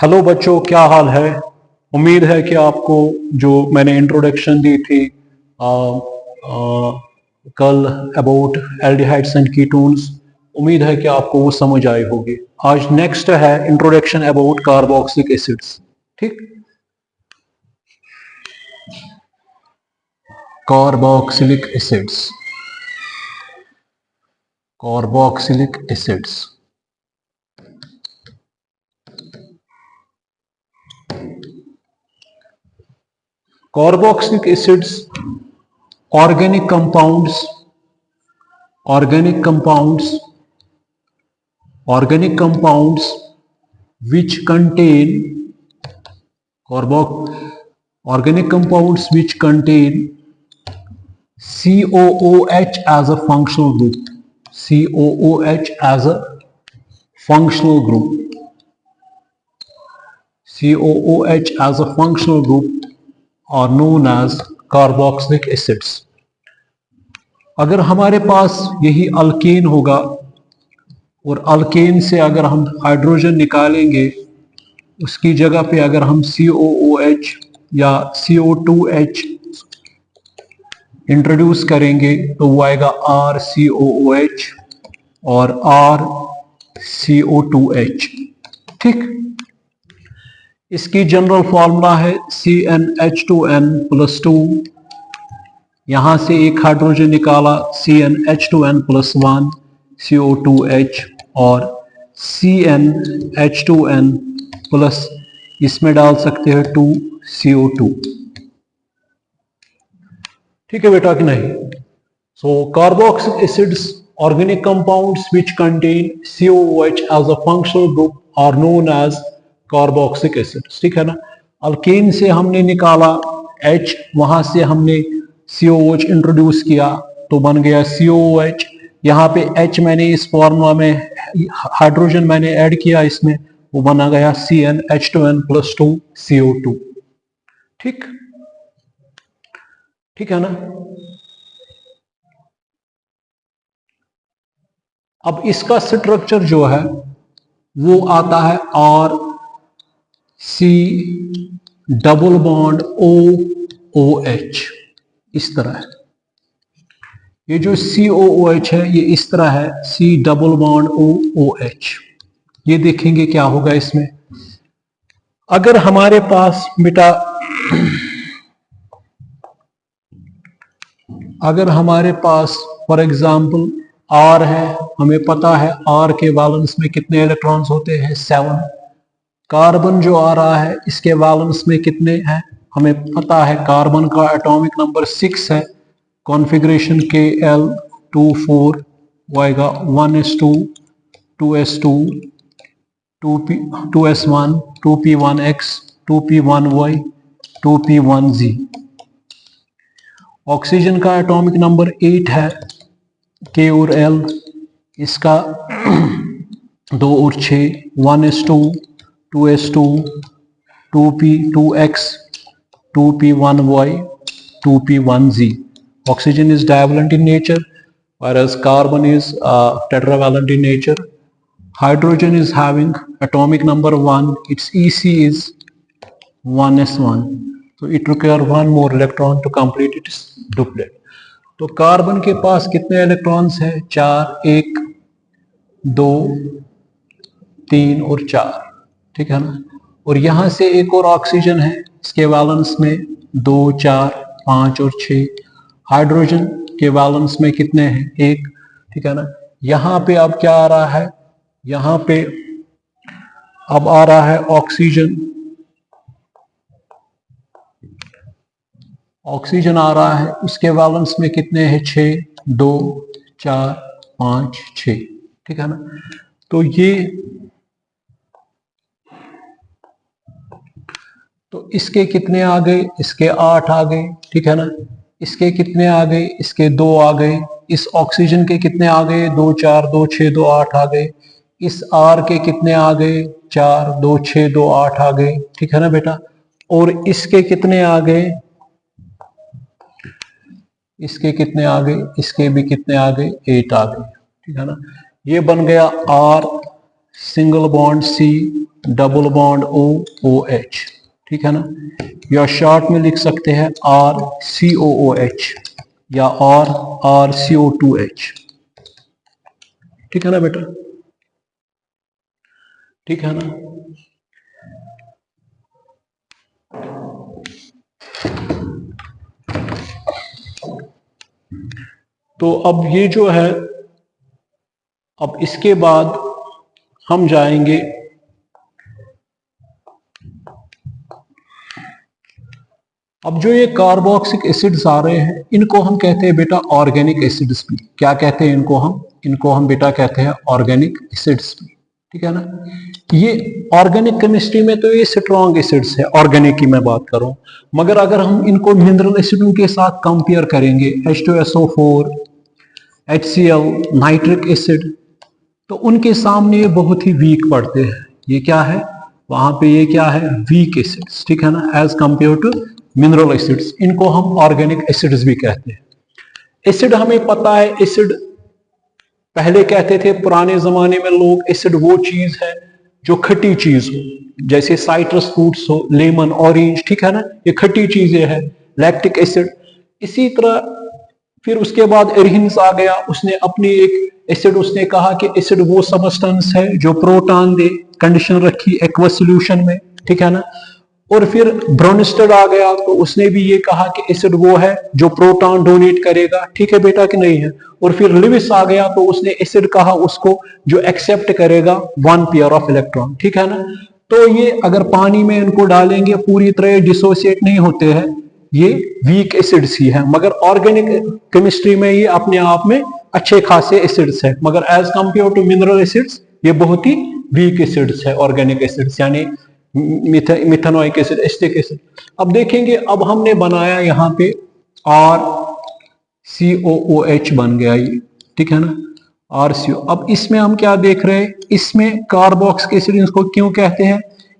Hello बच्चों, क्या हाल है। उम्मीद है कि आपको जो मैंने इंट्रोडक्शन दी थी कल अबाउट एल्डिहाइड्स एंड कीटोन्स, उम्मीद है कि आपको वो समझ आई होगी। आज नेक्स्ट है इंट्रोडक्शन अबाउट कार्बोक्सिलिक एसिड्स। ठीक, carboxylic acids, carboxylic acids. Carboxylic acids organic compounds, organic compounds, organic compounds which contain organic compounds which contain COOH as a functional group, COOH as a functional group, COOH as a functional group are known as carboxylic acids. अगर हमारे पास यही alkane होगा और alkane से अगर हम hydrogen निकालेंगे, उसकी जगह पे अगर हम COOH या CO2H इंट्रोड्यूस करेंगे तो वो आएगा RCOOH और RCO2H। ठीक, इसकी जनरल फॉर्मूला है CnH2n+2। यहां से एक हाइड्रोजन निकाला, CnH2n+1 CO2H और CnH2n प्लस इसमें डाल सकते हैं 2 CO2। ठीक है बेटा कि नहीं। So carboxylic acids organic compounds which contain COOH as a functional group are known as carboxylic acids. ठीक है ना। अल्केन से हमने निकाला H, वहां से हमने COOH इंट्रोड्यूस किया तो बन गया COOH। यहाँ पे H मैंने इस फॉर्मूला में हाइड्रोजन मैंने ऐड किया, इसमें वो बना गया CnH2n+2 CO2। ठीक, ठीक है ना। अब इसका स्ट्रक्चर जो है वो आता है RC डबल बॉन्ड OOH, इस तरह है। ये जो COOH है ये इस तरह है, C डबल बॉन्ड OOH। ये देखेंगे क्या होगा इसमें। अगर हमारे पास बेटा अगर हमारे पास फॉर एग्जांपल R है, हमें पता है R के वैलेंस में कितने इलेक्ट्रॉन्स होते हैं, 7। कार्बन जो आ रहा है इसके वैलेंस में कितने हैं, हमें पता है कार्बन का एटॉमिक नंबर 6 है, कॉन्फ़िगरेशन KL24, वो आएगा 1s2 2s2 2s1 2p1x 2p1y 2p1z। Oxygen का एटॉमिक नंबर 8 है, K और L, इसका 2 और 6 1s2 2s2 2p2x 2p1y 2p1z। Oxygen is divalent in nature, whereas carbon is tetravalent in nature. Hydrogen is having atomic number 1, its EC is 1s1, so it requires one more electron to complete its duplet. तो carbon के पास कितने electrons हैं, 4, 1 2 3 और 4। ठीक है ना। और यहां से एक और ऑक्सीजन है, इसके वैलेंस में 2 4 5 और 6। हाइड्रोजन के वैलेंस में कितने हैं, 1। ठीक है ना। यहां पे अब क्या आ रहा है, यहां पे अब आ रहा है ऑक्सीजन, ऑक्सीजन आ रहा है, इसके वैलेंस में कितने हैं, 6 2 4 5 6। ठीक है ना। तो ये तो इसके कितने आ गए, इसके 8 आ गए। ठीक है ना। इसके कितने आ गए, इसके 2 आ गए। इस ऑक्सीजन के कितने आ गए, 2 4 2 6 2 8 आ गए। इस R के कितने आ गए, 4 2 6 2 8 आ गए। ठीक है ना बेटा। और इसके कितने आ गए, इसके कितने आ गए, इसके भी कितने आ गए, 8 आ गए। ठीक है ना। ये बन गया R single bond C, double bond OH, ठीक है ना। या शॉर्ट में लिख सकते हैं RCOOH या RCO2H, ठीक है ना बेटा, ठीक है ना। तो अब ये जो है, अब इसके बाद हम जाएंगे अब जो ये कार्बोक्सिलिक एसिड्स आ रहे हैं इनको हम कहते हैं बेटा ऑर्गेनिक एसिड्स भी। क्या कहते हैं इनको हम बेटा कहते हैं ऑर्गेनिक एसिड्स भी, ठीक है ना। ये ऑर्गेनिक केमिस्ट्री में तो ये स्ट्रॉन्ग एसिड्स है, ऑर्गेनिक की मैं बात कर रहा हूं। मगर अगर हम इनको मिनरल एसिडों के साथ कंपेयर करेंगे, H2SO4, HCl, नाइट्रिक एसिड, तो उनके सामने ये बहुत ही वीक पड़ते हैं। ये क्या है, वहां पे ये क्या है, वीक एसिड्स, ठीक है ना, as compare to mineral acids. इनको हम ऑर्गेनिक एसिड्स भी कहते हैं। एसिड हमें पता है, एसिड पहले कहते थे पुराने जमाने में लोग, एसिड वो चीज है जो खट्टी चीज हो, जैसे साइट्रस फ्रूट्स हो, लेमन, ऑरेंज, ठीक है ना, ये खट्टी चीजें हैं, लैक्टिक एसिड। इसी तरह फिर उसके बाद एरहिन्स आ गया, उसने अपनी एक एसिड, उसने कहा कि एसिड वो सबस्टेंस है जो प्रोटॉन दे, कंडीशन रखी एक्वस सॉल्यूशन में, ठीक है ना। और फिर ब्रोनिस्टेड आ गया, तो उसने भी ये कहा कि एसिड वो है जो प्रोटॉन डोनेट करेगा, ठीक है बेटा कि नहीं है। और फिर लिविस आ गया, तो उसने एसिड कहा उसको जो एक्सेप्ट करेगा 1 पेयर ऑफ इलेक्ट्रॉन, ठीक है ना। तो ये अगर पानी में इनको डालेंगे पूरी तरह डिसोसिएट नहीं होते हैं, ये वीक एसिड्स ही है। मगर ऑर्गेनिक केमिस्ट्री में ये अपने आप में अच्छे खासे एसिड्स है, मगर as compare to mineral acids ये बहुत ही वीक एसिड्स है, ऑर्गेनिक एसिड्स, यानी मिथेनोइक एसिड, एस्टिक एसिड। अब देखेंगे, अब हमने बनाया यहाँ पे RCOOH बन गया ये, ठीक है ना, RCO। अब इसमें हम क्या देख रहे हैं, इसमें कार्बोक्सिलिक एसिड इसको क्यों कहते हैं।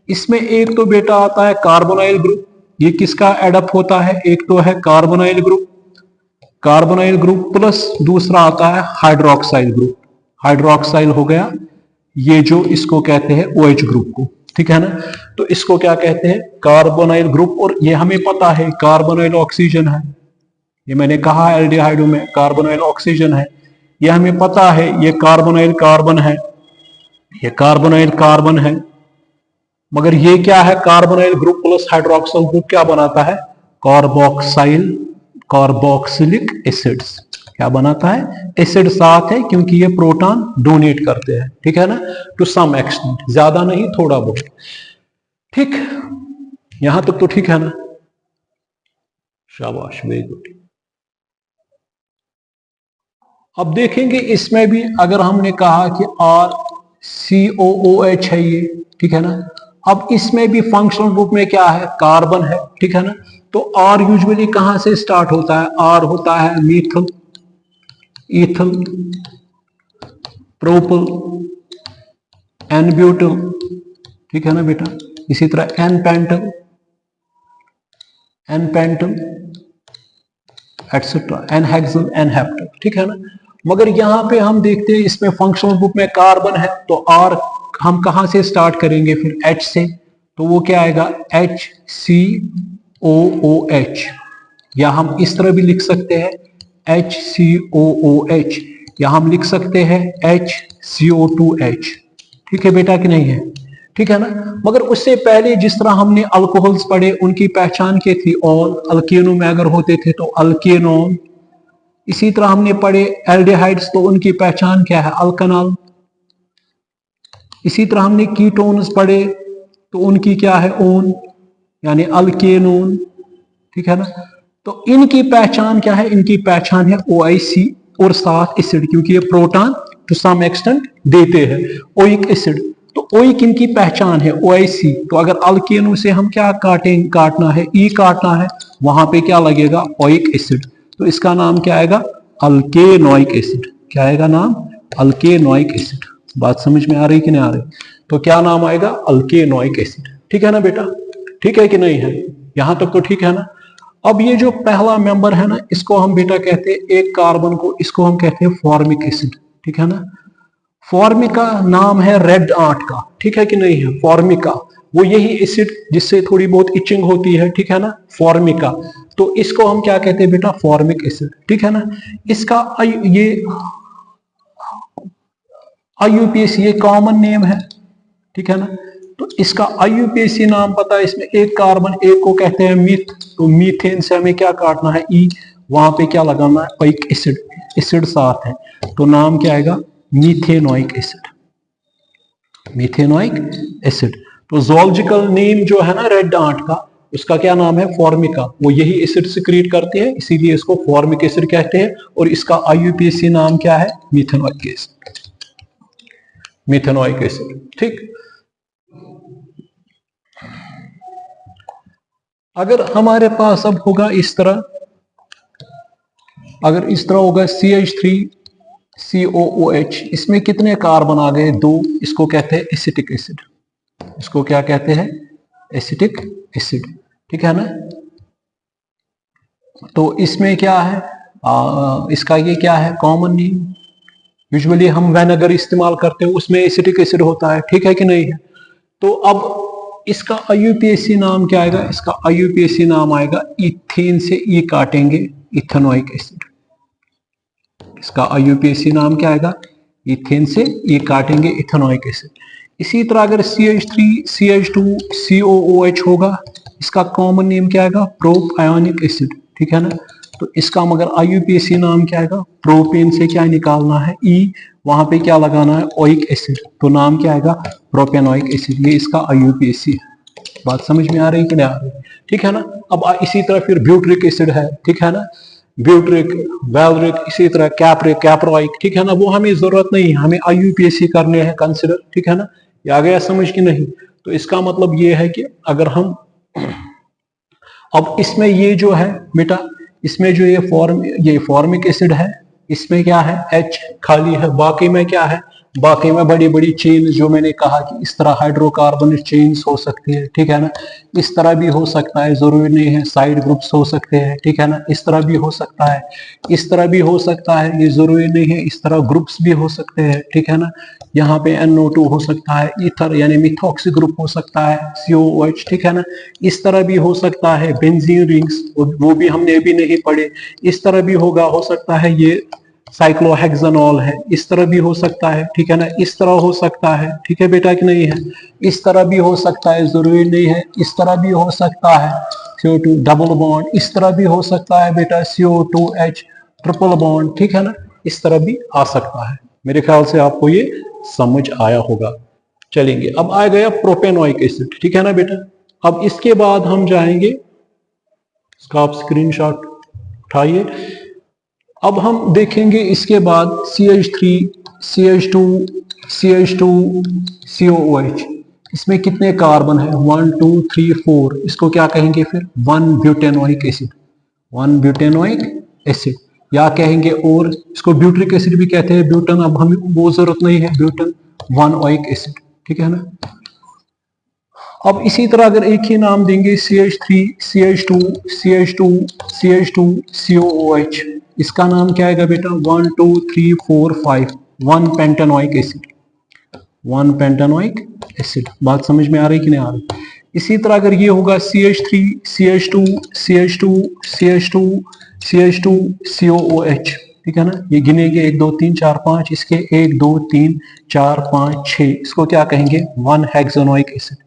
इसमें एक तो बेटा आता है कार्बोनाइल ग्रुप, ये किसका एडअप होता है, एक तो है कार्बोनाइल ग्रुप प्लस दूसरा आता है हाइड्रोक्साइल ग्रुप। हाइड्रोक्साइल हो गया ये जो इसको कहते हैं OH ग्रुप को, ठीक है ना। तो इसको क्या कहते हैं, कार्बोनाइल ग्रुप। और ये हमें पता है कार्बोनाइल ऑक्सीजन है, ये मैंने कहा एल्डिहाइडो में कार्बोनाइल ऑक्सीजन है, ये हमें पता है। ये कार्बोनाइल कार्बन है, ये कार्बोनाइल कार्बन है। मगर ये क्या है, carbonyl group plus hydroxyl group क्या बनाता है, कार्बोक्सिलिक एसिड्स। क्या बनाता है, एसिड साथ है, क्योंकि ये प्रोटॉन डोनेट करते हैं, ठीक है ना, टू सम एक्सटेंट, ज्यादा नहीं थोड़ा बहुत, ठीक। यहां तक तो ठीक है ना, शाबाश, वेरी गुड। अब देखेंगे इसमें भी, अगर हमने कहा कि RCOOH है ये, ठीक है ना। अब इसमें भी फंक्शनल ग्रुप में क्या है, कार्बन है, ठीक है ना। तो R यूजुअली कहां से स्टार्ट होता है, R होता है मीथल, ईथल, प्रोपल, एन ब्यूटल, ठीक है ना बेटा। इसी तरह N Paintal etcetera, N हेक्सल, N हेप्टल, ठीक है ना। मगर यहां पे हम देखते हैं इसमें फंक्शनल ग्रुप में कार्बन है, तो R हम कहां से स्टार्ट करेंगे, फिर H से, तो वो क्या आएगा, HCOOH, या हम इस तरह भी लिख सकते हैं HCOOH, या हम लिख सकते हैं HCO2H, ठीक है बेटा कि नहीं है, ठीक है ना। मगर उससे पहले जिस तरह हमने अल्कोहल्स पढ़े, उनकी पहचान क्या थी, और अल्केनो में अगर होते थे तो अल्केनोन। इसी तरह हमने पढ़े एल्डिहाइड्स, तो उनकी पहचान क्या है, अल्कनॉल। इसी तरह हमने कीटोन्स पढ़े, तो उनकी क्या है, ओन, यानी अल्केनोन, ठीक है ना। तो इनकी पहचान क्या है, इनकी पहचान है OIC और साथ एसिड, क्योंकि ये प्रोटॉन टू सम एक्सटेंट देते हैं, ओइक एसिड। तो ओइक इनकी पहचान है, OIC। तो अगर अल्केनो से हम क्या काटना है, E काटना है, वहां पे क्या लगेगा, ओइक एसिड। तो इसका नाम क्या आएगा, अल्केनोइक एसिड। क्या आएगा नाम, अल्केनोइक एसिड। बात समझ में आ रही कि नहीं आ रही, तो क्या नाम आएगा, अल्केनोइक एसिड, ठीक है ना बेटा, ठीक है कि नहीं है, यहां तक तो ठीक है ना। अब ये जो पहला मेंबर है ना, इसको हम बेटा कहते हैं, एक कार्बन को, इसको हम कहते हैं फॉर्मिक एसिड, ठीक है ना। फॉर्मिका नाम है रेड आंट का, ठीक है कि नहीं है, फॉर्मिका वो यही एसिड जिससे थोड़ी बहुत इचिंग होती है, ठीक है ना, फॉर्मिका। तो इसको हम क्या कहते हैं बेटा, फॉर्मिक एसिड, ठीक है ना। इसका ये आईयूपीएसी ये कॉमन नेम है, ठीक है ना। तो इसका आईयूपीएसी नाम पता है, इसमें एक कार्बन, एक को कहते हैं मीथ, तो मीथेन से हमें क्या काटना है, ई, वहां पे क्या लगाना है, ओइक एसिड, एसिड साथ है, तो नाम क्या आएगा, मीथेनोइक एसिड, मीथेनोइक एसिड। तो जोलॉजिकल नेम जो है ना रेड आंट का, उसका क्या नाम है, फॉर्मिका, वो यही एसिड सिक्रीट करती है, इसीलिए इसको फॉर्मिक एसिड कहते हैं, और इसका आईयूपीएसी नाम क्या है, मीथेनोइक एसिड, मीथेनोइक एसिड, ठीक। अगर हमारे पास अब होगा इस तरह, अगर इस तरह होगा CH3COOH, इसमें कितने कार्बन आ गए, 2, इसको कहते हैं एसिटिक एसिड, इसको क्या कहते हैं, एसिटिक एसिड, ठीक है ना। तो इसमें क्या है, इसका ये क्या है, कॉमन नेम, यूजुअली हम विनेगर इस्तेमाल करते हैं उसमें एसिटिक एसिड होता है, ठीक है कि नहीं है। तो अब इसका आईयूपीएसी नाम क्या आएगा, इसका आईयूपीएसी नाम आएगा, इथेन से ई काटेंगे, इथेनोइक एसिड, इसका आईयूपीएसी नाम क्या आएगा, इथेन से ई काटेंगे, इथेनोइक एसिड। इसी तरह अगर CH3CH2COOH होगा, इसका कॉमन नेम क्या आएगा, प्रोपायोनिक एसिड, ठीक है ना। तो इसका मगर आईयूपीएसी नाम क्या आएगा, प्रोपेन से क्या निकालना है, ई, वहां पे क्या लगाना है, ओइक एसिड, तो नाम क्या आएगा, प्रोपेनोइक एसिड, ये इसका आईयूपीएसी है। बात समझ में आ रही कि नहीं आ रही, ठीक है ना। अब इसी तरह फिर ब्यूट्रिक एसिड है, ठीक है ना, ब्यूट्रिक, वैलरिक, इसी तरह कैप्रिक, कैप्रोइक, ठीक है ना, वो हमें जरूरत नहीं है, हमें आईयूपीएसी करने हैं कंसिडर, ठीक है ना। ये आ गया समझ कि नहीं। तो इसका मतलब ये है कि अगर हम अब इसमें ये जो है बेटा, इसमें जो ये फॉर्मिक एसिड है, इसमें क्या है, H खाली है, बाकी में क्या है, बाकी में बड़ी बड़ी चेन, जो मैंने कहा कि इस तरह हाइड्रोकार्बन चेन्स हो सकती है, ठीक है ना, इस तरह भी हो सकता है, जरूरी नहीं है, साइड ग्रुप्स हो सकते हैं, ठीक है ना, इस तरह भी हो सकता है, इस तरह भी हो सकता है, ये जरूरी नहीं है, इस तरह ग्रुप्स भी हो सकते हैं, ठीक है ना। यहाँ पे NO2 हो सकता है, ईथर यानी मिथॉक्सी ग्रुप हो सकता है, COOH, ठीक है ना, इस तरह भी हो सकता है, बेंजीन रिंग्स, वो भी हमने अभी नहीं पढ़े, इस तरह भी होगा, हो सकता है ये साइक्लोहेक्सानॉल है, इस तरह भी हो सकता है, ठीक है ना, इस तरह हो सकता है, ठीक है बेटा कि नहीं है, इस तरह भी हो सकता है, जरूरी नहीं है, इस तरह भी हो सकता है, CO2 डबल बॉन्ड, इस तरह भी हो सकता है बेटा, CO2H ट्रिपल बॉन्ड, ठीक है ना, इस तरह भी आ सकता है। मेरे ख्याल से आपको ये समझ आया होगा। चलेंगे, अब आ गया प्रोपेनोइक एसिड, ठीक है ना बेटा। अब इसके बाद हम जाएंगे, इसका आप स्क्रीनशॉट उठाइए। अब हम देखेंगे इसके बाद CH3 CH2 CH2 COOH, इसमें कितने कार्बन है, 1 2 3 4, इसको क्या कहेंगे फिर, 1 ब्यूटेनोइक एसिड, 1 ब्यूटेनोइक एसिड, या कहेंगे और इसको ब्यूट्रिक एसिड भी कहते हैं, ब्यूटन अब हमें वो जरूरत नहीं है, ब्यूटन 1 ओइक एसिड, ठीक है ना। अब इसी तरह अगर एक ही नाम देंगे, CH3 CH2 CH2 CH2 COOH, इसका नाम क्या आएगा बेटा, 1 2 3 4 5, 1 पेंटानोइक एसिड, 1 पेंटानोइक एसिड। बात समझ में आ रही कि नहीं आ रही। इसी तरह अगर ये होगा CH3 CH2 CH2 CH2 CH2 COOH, ठीक है ना, ये गिनेंगे 1 2 3 4 5, इसके 1 2 3 4 5 6, इसको क्या कहेंगे, 1 हेक्सानोइक एसिड,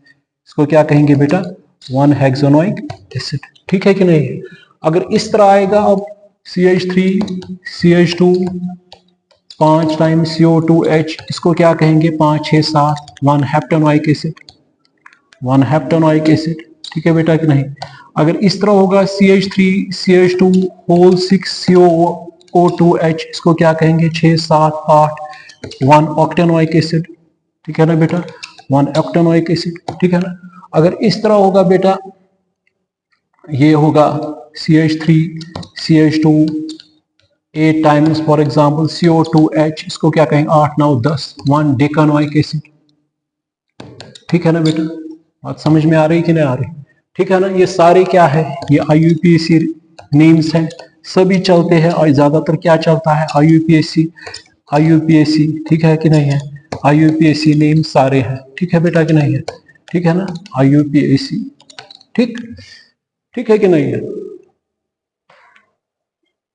इसको क्या कहेंगे बेटा, 1 हेक्सानोइक एसिड, ठीक है कि नहीं। अगर इस तरह आएगा, अब CH3 CH2 5 टाइम्स CO2H, इसको क्या कहेंगे, 5 6 7, 1 हेप्टेनोइक एसिड, 1 हेप्टेनोइक एसिड, ठीक है बेटा कि नहीं। अगर इस तरह होगा CH3 CH2 होल 6 CO2H, इसको क्या कहेंगे, 6 7 8, 1 ऑक्टेनोइक एसिड, ठीक है ना बेटा, 1 ऑक्टेनोइक एसिड, ठीक है ना। अगर इस तरह होगा बेटा, ये होगा CH3 CH2 8 times for example CO2H, इसको क्या कहेंगे, 8 9 10, 1 डेकानोइक एसिड, ठीक है ना बेटा। बात समझ में आ रही कि नहीं आ रही, ठीक है ना। ये सारे क्या है, ये IUPAC नेम्स हैं, सभी चलते हैं, और ज्यादातर क्या चलता है, IUPAC IUPAC, ठीक है कि नहीं है? IUPAC नेम सारे हैं, ठीक है बेटा कि नहीं है? ठीक है ना? IUPAC, ठीक, ठीक है कि नहीं है?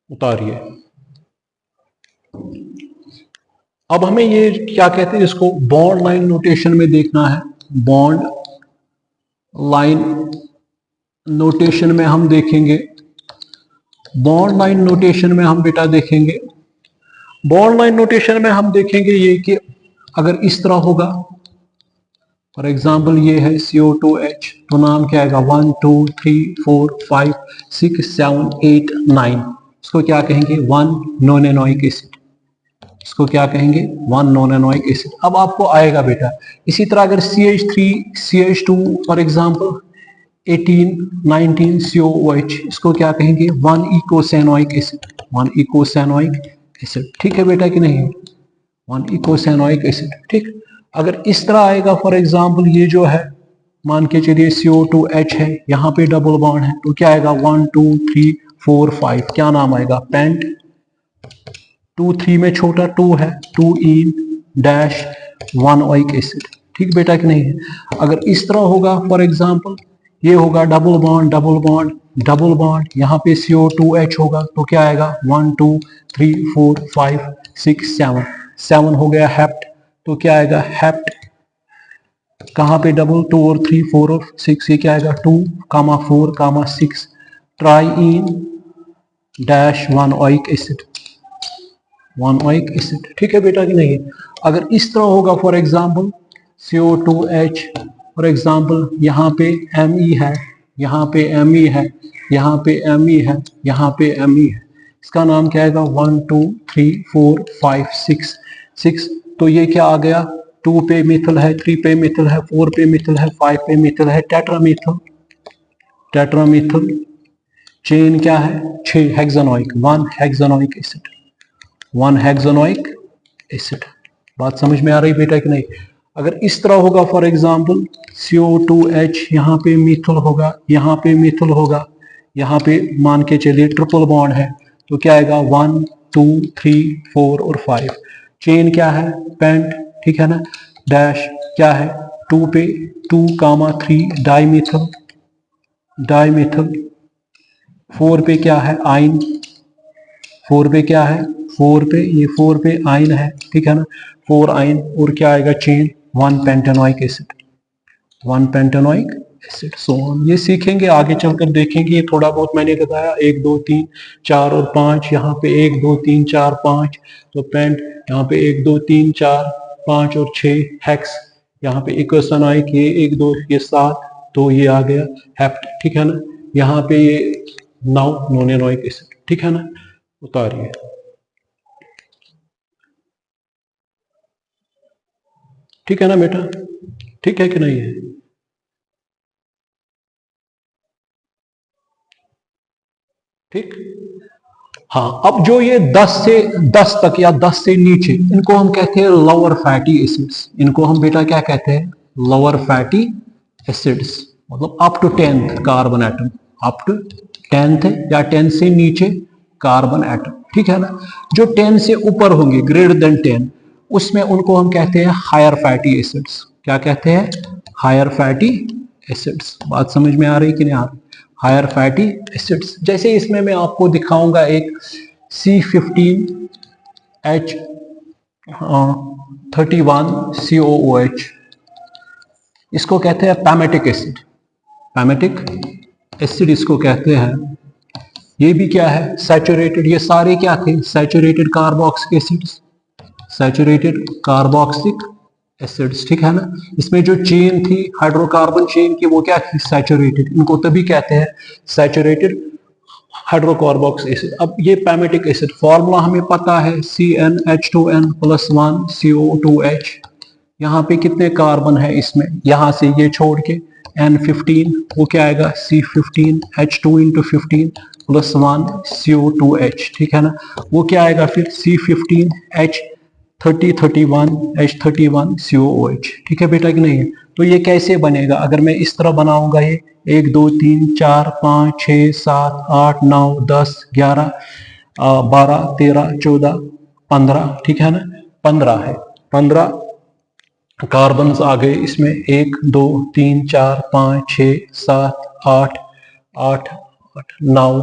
उतारिए। अब हमें ये क्या कहते हैं, इसको बॉन्ड लाइन नोटेशन में देखना है। बॉन्ड लाइन नोटेशन में हम देखेंगे, बॉन्ड लाइन नोटेशन में हम बेटा देखेंगे, बॉन्ड लाइन नोटेशन में हम देखेंगे ये कि अगर इस तरह होगा, फॉर एग्जाम्पल ये है CO2H, तो नाम क्या आएगा? 1 2 3 4 5 6 7 8 9, इसको क्या कहेंगे? 1 नॉन एसिड, इसको क्या कहेंगे? 1 नॉन एसिड। अब आपको आएगा बेटा इसी तरह अगर CH3 CH2 for example 18 19 COOH, इसको क्या कहेंगे? 1 इकोसैनोइक एसिड, 1 इकोसैनोइक एसिड, ठीक है बेटा कि नहीं? 1 इकोसैनोइक एसिड, ठीक। अगर इस तरह आएगा फॉर एग्जाम्पल ये जो है मान के चलिए CO2H है, यहाँ पे डबल बॉन्ड है, तो क्या आएगा? 1 2 3 4 5, क्या नाम आएगा? पेंट। 2 3 में छोटा 2 है, 2 इन डैश 1 ओइक एसिड, ठीक बेटा कि नहीं है? अगर इस तरह होगा फॉर एग्जाम्पल ये होगा double bond double bond double bond, यहाँ पे CO2H होगा, तो क्या आएगा? 1 2 3 4 5 6 7, 7 हो गया हेप्ट, तो क्या आएगा? हेप्ट। कहाँ पे डबल? 2 और 3 4 और 6, ये क्या आएगा? 2 4 6 try in dash 1 oic acid, 1 oic acid, ठीक है बेटा कि नहीं है? अगर इस तरह होगा for example CO2H, for example यहाँ पे Me है, यहाँ पे Me है, यहाँ पे Me है, यहाँ पे Me है, इसका नाम क्या आएगा? 1 2 3 4 5 6 6, तो ये क्या आ गया? 2 पे मिथिल है, 3 पे मिथिल है, 4 पे मिथिल है, 5 पे मिथिल है, टेट्रामिथिल, टेट्रामिथिल चेन क्या है? 6 हेक्सानोइक, 1 हेक्सानोइक एसिड, 1 हेक्सानोइक एसिड। बात समझ में आ रही बेटा कि नहीं? अगर इस तरह होगा फॉर एग्जाम्पल CO2H, यहाँ पे मिथिल होगा, यहाँ पे मिथिल होगा, यहाँ पे मान के चलिए ट्रिपल बॉन्ड है, तो क्या आएगा? 1 2 3 4 और 5, चेन क्या है? पेंट, ठीक है ना? डैश क्या है? 2 पे 2 3 डाइमिथिल, डाइमिथिल, 4 पे क्या है? आइन, 4 पे क्या है? 4 पे, ये 4 पे आइन है, ठीक है ना? 4 आइन, और क्या आएगा? Chain 1 pentanoic acid, 1 pentanoic acid. So ये सीखेंगे आगे चलकर, देखेंगे। ये थोड़ा बहुत मैंने बताया, 1 2 3 4 और 5, यहाँ पे 1 2 3 4 5, तो पेंट, यहाँ पे 1 2 3 4 5 और 6 हेक्स, यहाँ पे इकोसैनोइक, ये 1 2 ये 7, तो ये आ गया हेप्ट, ठीक है ना? यहाँ पे ये 9 नॉनेनोइक एसिड, ठीक है ना? उतारिए। ठीक है ना बेटा? ठीक है कि नहीं है? ठीक। हाँ, अब जो ये 10 तक या 10 से नीचे, इनको हम कहते हैं लोअर फैटी एसिड्स। इनको हम बेटा क्या कहते हैं? लोअर फैटी एसिड्स, मतलब up to 10th carbon atom, up to 10th या 10 से नीचे कार्बन एटम, ठीक है ना? जो 10 से ऊपर होंगे, ग्रेटर देन 10, उसमें उनको हम कहते हैं हायर फैटी एसिड्स। क्या कहते हैं? Higher fatty acids. बात समझ में आ रही कि नहीं आ रही? Higher fatty acids. जैसे इसमें मैं आपको दिखाऊंगा एक C15H31COOH, इसको कहते हैं पैमेटिक एसिड, पैमेटिक एसिड इसको कहते हैं। ये भी क्या है? सैचुरेटेड। ये सारे क्या थे? Saturated carboxylic acids, saturated carboxylic acids, ठीक है ना? इसमें जो चेन थी हाइड्रोकार्बन चेन की, वो क्या थी? सैचुरेटेड। इनको तभी कहते हैं सैचुरेटेड हाइड्रोकार्बोक्स एसिड। अब ये पैमेटिक एसिड, फॉर्मूला हमें पता है, CnH2n+1 CO2H। यहाँ पे कितने कार्बन है इसमें? यहाँ से ये छोड़ के N15, वो क्या आएगा? C15H2 × 15 + 1 CO2H, ठीक है ना? वो क्या आएगा फिर? C15H31 COOH, ठीक है बेटा कि नहीं है? तो ये कैसे बनेगा? अगर मैं इस तरह बनाऊंगा, ये 1 2 3 4 5 6 7 8 9 10 11 12 13 14 15, ठीक है ना, 15 है, 15 कार्बन आ गए इसमें, 1 2 3 4 5 6 7 8 8 9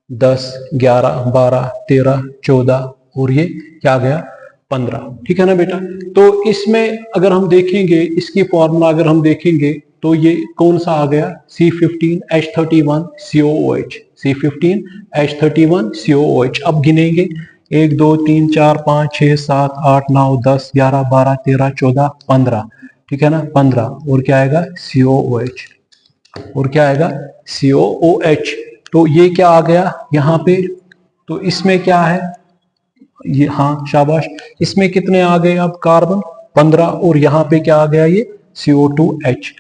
10 11 12 13 14 और ये क्या गया 15, ठीक है ना बेटा। तो इसमें अगर हम देखेंगे इसकी फॉर्मूला अगर हम देखेंगे तो ये कौन सा आ गया, C15H31COOH, C15H31COOH। अब गिनेंगे 1 2 3 4 5 6 7 8 9 10 11 12 13 14 15, ठीक है ना, 15 और क्या आएगा COOH, और क्या आएगा COOH। तो ये क्या आ गया यहाँ पे, तो इसमें क्या है ये, हाँ शाबाश, इसमें कितने आ गए अब कार्बन 15 और यहाँ पे क्या आ गया ये CO2H।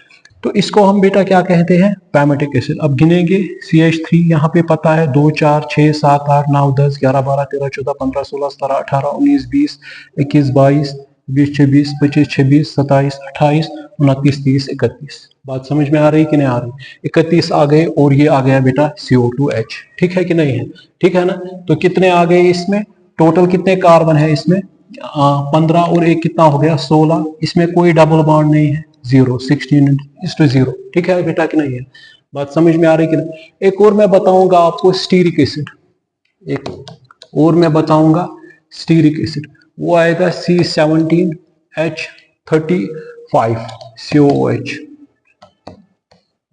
तो इसको हम बेटा क्या कहते हैं, पैमेटिक एसिड। अब गिनेंगे CH3 यहाँ पे पता है 2 4 6 7 8 9 10 11 12 13 14 15 16 17 18 19 20 21 22 20 26 25 26 27 28 29 30 31। बात समझ में आ रही कि नहीं आ रही, 31 आ गए और ये आ गया बेटा CO2H, ठीक है कि नहीं है, ठीक है ना। तो कितने आ गए इसमें, टोटल कितने कार्बन है इसमें, 15 और एक कितना हो गया 16, इसमें कोई डबल बॉन्ड नहीं है, 0, 16:0, ठीक है बेटा कि नहीं है। बात समझ में आ रही कि नहीं। एक और मैं बताऊंगा आपको स्टीरिक एसिड, एक और मैं बताऊंगा स्टीरिक एसिड, वो आएगा C17H35COOH।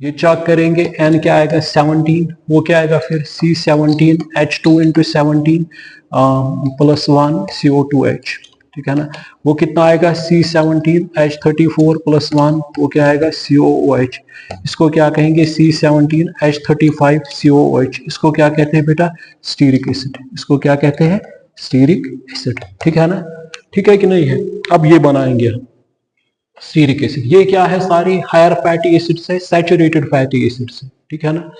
ये चेक करेंगे n क्या आएगा 17, वो क्या आएगा फिर C17H2 × 17 +1 CO2H, ठीक है ना। वो कितना आएगा C17H34 +1, वो क्या आएगा COOH। इसको क्या कहेंगे C17H35COOH। इसको क्या कहते हैं बेटा, स्टीरिक एसिड, इसको क्या कहते हैं स्टीरिक एसिड, ठीक है ना, ठीक है कि नहीं है। अब ये बनाएंगे हम स्टीरिक एसिड, ये क्या है सारी हायर फैटी एसिड से, सैचुरेटेड फैटी एसिड से, ठीक है ना।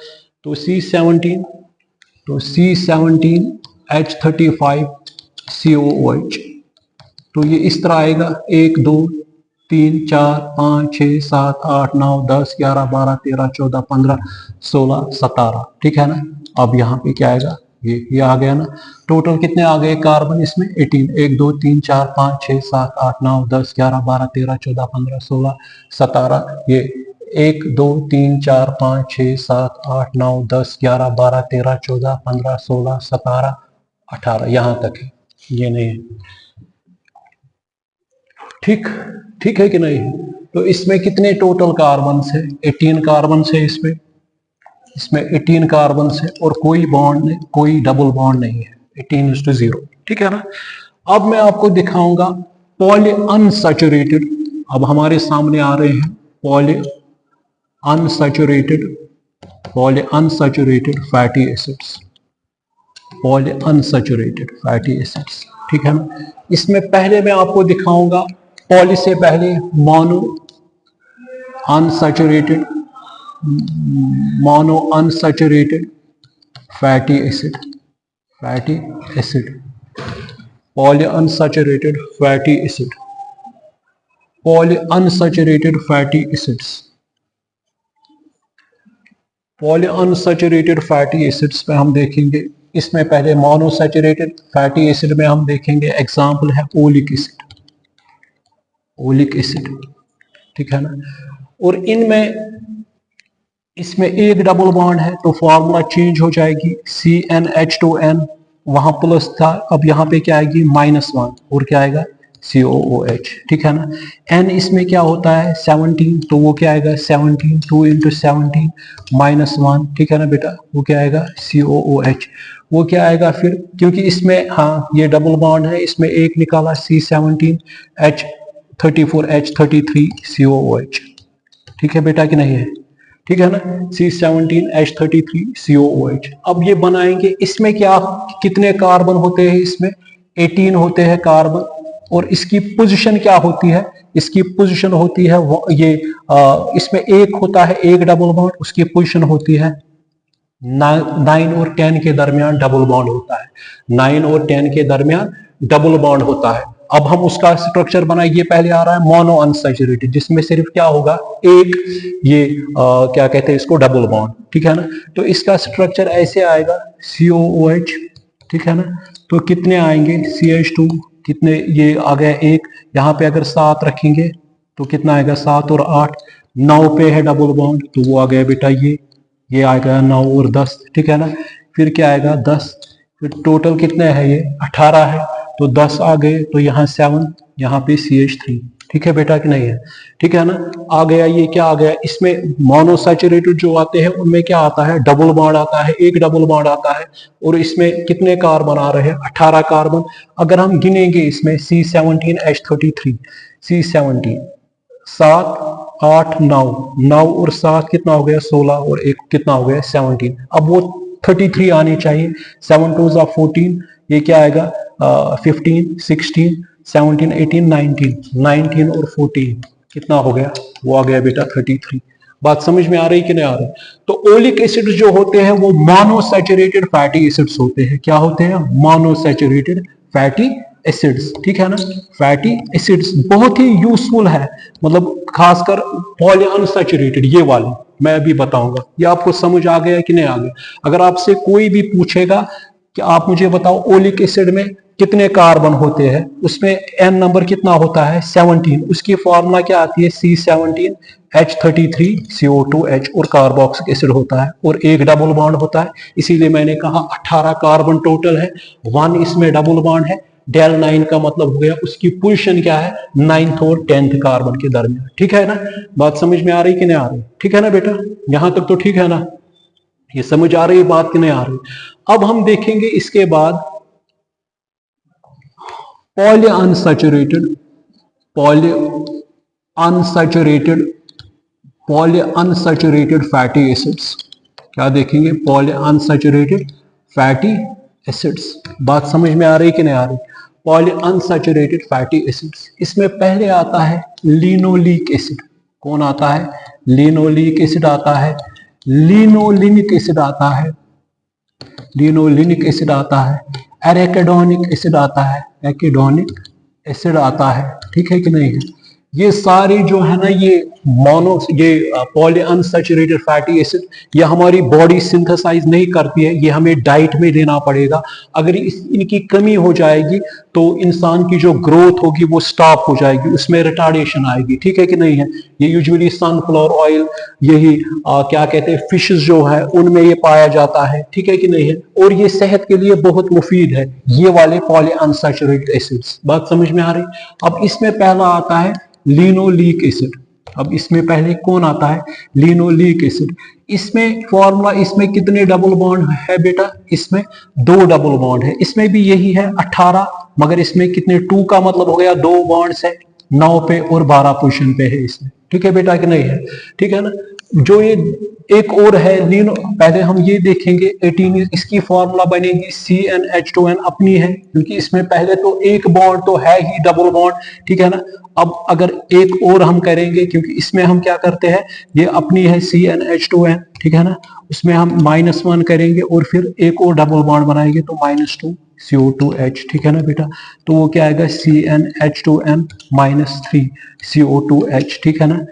तो C17H35COOH, तो ये इस तरह आएगा 1 2 3 4 5 6 7 8 9 10 11 12 13 14 15 16 17, ठीक है ना। अब यहाँ पे क्या आएगा, ये आ गया ना। टोटल कितने आ गए कार्बन इसमें 18, 1 2 3 4 5 6 7 8 9 10 11 12 13 14 15 16 17, ये 1 2 3 4 5 6 7 8 9 10 11 12 13 14 15 16 17 18, यहां तक है, ये नहीं है, ठीक, ठीक है कि नहीं है। तो इसमें कितने टोटल कार्बन है, 18 कार्बन है इसमें, 18 कार्बन है और कोई बॉन्ड नहीं, कोई डबल बॉन्ड नहीं है, 18:0, ठीक है ना। अब मैं आपको दिखाऊंगा पॉली अनसैचुरेटेड, अब हमारे सामने आ रहे हैं poly unsaturated fatty acids, poly unsaturated fatty acids, ठीक है ना। इसमें पहले मैं आपको दिखाऊंगा पॉली से पहले mono unsaturated fatty acid, poly unsaturated fatty acid, poly unsaturated fatty acids, poly unsaturated fatty acids में हम देखेंगे, इसमें पहले मोनोसैचुरेटेड फैटी एसिड में हम देखेंगे एग्जाम्पल है ओलिक एसिड, ठीक है ना। और इनमें इसमें एक डबल बॉन्ड है तो फॉर्मूला चेंज हो जाएगी, CnH2n वहां प्लस था, अब यहाँ पे क्या आएगी -1 और क्या आएगा COOH, ठीक है ना। n इसमें क्या होता है 17, तो वो क्या आएगा 17, 2 × 17 -1, ठीक है ना बेटा, वो क्या आएगा COOH। वो क्या आएगा फिर, क्योंकि इसमें हाँ ये डबल बॉन्ड है, इसमें एक निकाला C17H34H33COOH, ठीक है बेटा कि नहीं है, ठीक है ना, C17H33COOH। अब ये बनाएंगे, इसमें क्या कितने कार्बन होते हैं, इसमें 18 होते हैं कार्बन, और इसकी पोजीशन क्या होती है, इसकी पोजीशन होती है ये इसमें एक होता है एक डबल बॉन्ड, उसकी पोजीशन होती है 9 और 10 के दरमियान डबल बॉन्ड होता है, 9 और 10 के दरमियान डबल बॉन्ड होता है। अब हम उसका स्ट्रक्चर बनाएंगे, पहले आ रहा है मोनो अनसैचुरेटेड, जिसमें सिर्फ क्या होगा एक ये क्या कहते हैं इसको डबल बॉन्ड, ठीक है ना। तो इसका स्ट्रक्चर ऐसे आएगा COOH, ठीक है ना। तो कितने आएंगे CH2 कितने, ये आ गया एक, यहाँ पे अगर 7 रखेंगे तो कितना आएगा 7 और 8, 9 पे है डबल बॉन्ड तो वो आ गया बेटा ये आएगा 9 और 10, ठीक है ना। फिर क्या आएगा 10, फिर टोटल कितने है ये 18 है, तो 10 आ गए, तो यहाँ 7, यहाँ पे CH3, ठीक है बेटा कि नहीं है, ठीक है ना। आ गया ये क्या आ गया, इसमें मोनोसैचुरेटेड जो आते हैं उनमें क्या आता है, डबल बॉन्ड आता है, एक डबल बॉन्ड आता है, और इसमें कितने कार्बन आ रहे हैं 18 कार्बन। अगर हम गिनेंगे इसमें C17H33, C17, 7 8 9, 9 और 7 कितना हो गया 16, और एक कितना हो गया 17, अब वो 33 आने चाहिए, 7 2 14, ये क्या आएगा 15 16 17 18 19, 19 और 14 कितना हो गया, वो आ गया बेटा 33। बात समझ में आ रही कि नहीं आ रही। तो ओलिक एसिड जो होते हैं वो मोनोसैचुरेटेड फैटी एसिड्स होते हैं, क्या होते हैं, मोनोसैचुरेटेड फैटी एसिड्स, ठीक है ना। फैटी एसिड्स बहुत ही यूजफुल है, मतलब खासकर पॉलीअनसैचुरेटेड ये वाले मैं अभी बताऊंगा, ये आपको समझ आ गया कि नहीं आ गया। अगर आपसे कोई भी पूछेगा कि आप मुझे बताओ ओलिक एसिड में कितने कार्बन होते हैं, उसमें एन नंबर कितना होता है 17, उसकी फॉर्मूला क्या आती है C17H33CO2H, और कार्बोक्सिलिक एसिड होता है और एक डबल बॉन्ड होता है, इसीलिए मैंने कहा 18 कार्बन टोटल है, 1 इसमें डबल बॉन्ड है, डेल 9 का मतलब हो गया उसकी पोजीशन क्या है 9th और 10th कार्बन के दरमियान, ठीक है ना। बात समझ में आ रही कि नहीं आ रही, ठीक है ना बेटा, यहां तक तो ठीक है ना, ये समझ आ रही बात कि नहीं आ रही। अब हम देखेंगे इसके बाद पॉलीअनसैचुरेटेड फैटी एसिड्स, क्या देखेंगे पॉलीअनसैचुरेटेड फैटी एसिड्स। बात समझ में आ रही कि नहीं आ रही। पॉलीअनसैचुरेटेड फैटी एसिड्स, इसमें पहले आता है लिनोलिक एसिड, कौन आता है, लिनोलिक एसिड आता है, लिनोलिनिक एसिड आता है, लिनोलिनिक एसिड आता है, एराकिडोनिक एसिड आता है, एराकिडोनिक एसिड आता है, ठीक है कि नहीं है। ये सारे जो है ना ये पॉलीअनसैचुरेटेड फैटी एसिड ये हमारी बॉडी सिंथेसाइज नहीं करती है, ये हमें डाइट में देना पड़ेगा। अगर इनकी कमी हो जाएगी तो इंसान की जो ग्रोथ होगी वो स्टॉप हो जाएगी, उसमें रिटार्डेशन आएगी, ठीक है कि नहीं है। ये यूजुअली सनफ्लावर ऑयल, यही क्या कहते हैं फिशेस जो है उनमें ये पाया जाता है, ठीक है कि नहीं है, और ये सेहत के लिए बहुत मुफीद है ये वाले पॉलीअनसैचुरेटेड एसिड्स। बात समझ में आ रही। अब इसमें पहला आता है लिनोलिक एसिड, अब इसमें पहले कौन आता है लिनोलिक एसिड। इसमें फॉर्मूला, इसमें कितने डबल बॉन्ड है बेटा, इसमें 2 डबल बॉन्ड है, इसमें भी यही है 18, मगर इसमें कितने 2 का मतलब हो गया 2 बॉन्ड्स है, 9 पे और 12 पोजीशन पे है इसमें, ठीक है बेटा कि नहीं है, ठीक है ना। जो ये एक और है लीनो, पहले हम ये देखेंगे 18, इसकी फॉर्मूला बनेगी CnH2n अपनी है, क्योंकि इसमें पहले तो एक बॉन्ड तो है ही डबल बॉन्ड, ठीक है ना। अब अगर एक और हम करेंगे, क्योंकि इसमें हम क्या करते हैं ये अपनी है CnH2n, ठीक है ना, उसमें हम -1 करेंगे और फिर एक और डबल बॉन्ड बनाएंगे तो -2 CO2H, ठीक है ना बेटा। तो वो क्या आएगा CnH2n -3 CO2H, ठीक है ना,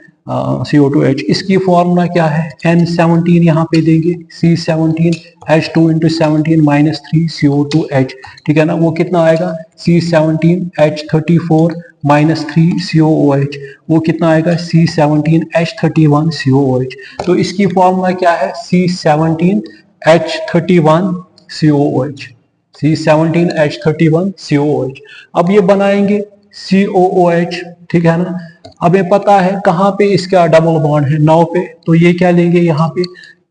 CO2H। इसकी फॉर्मूला क्या है N17 यहाँ पे देंगे, C17H2 × 17 -3 CO2H, ठीक है ना। वो कितना आएगा C17H34 -3 COOH, वो कितना आएगा C17H31 COOH। तो इसकी फॉर्मूला क्या है C17H31 COOH, C17H31 COOH। अब ये बनाएंगे COOH, ठीक है ना। अब ये पता है कहाँ पे इसका डबल बॉन्ड है 9 पे, तो ये क्या लेंगे यहाँ पे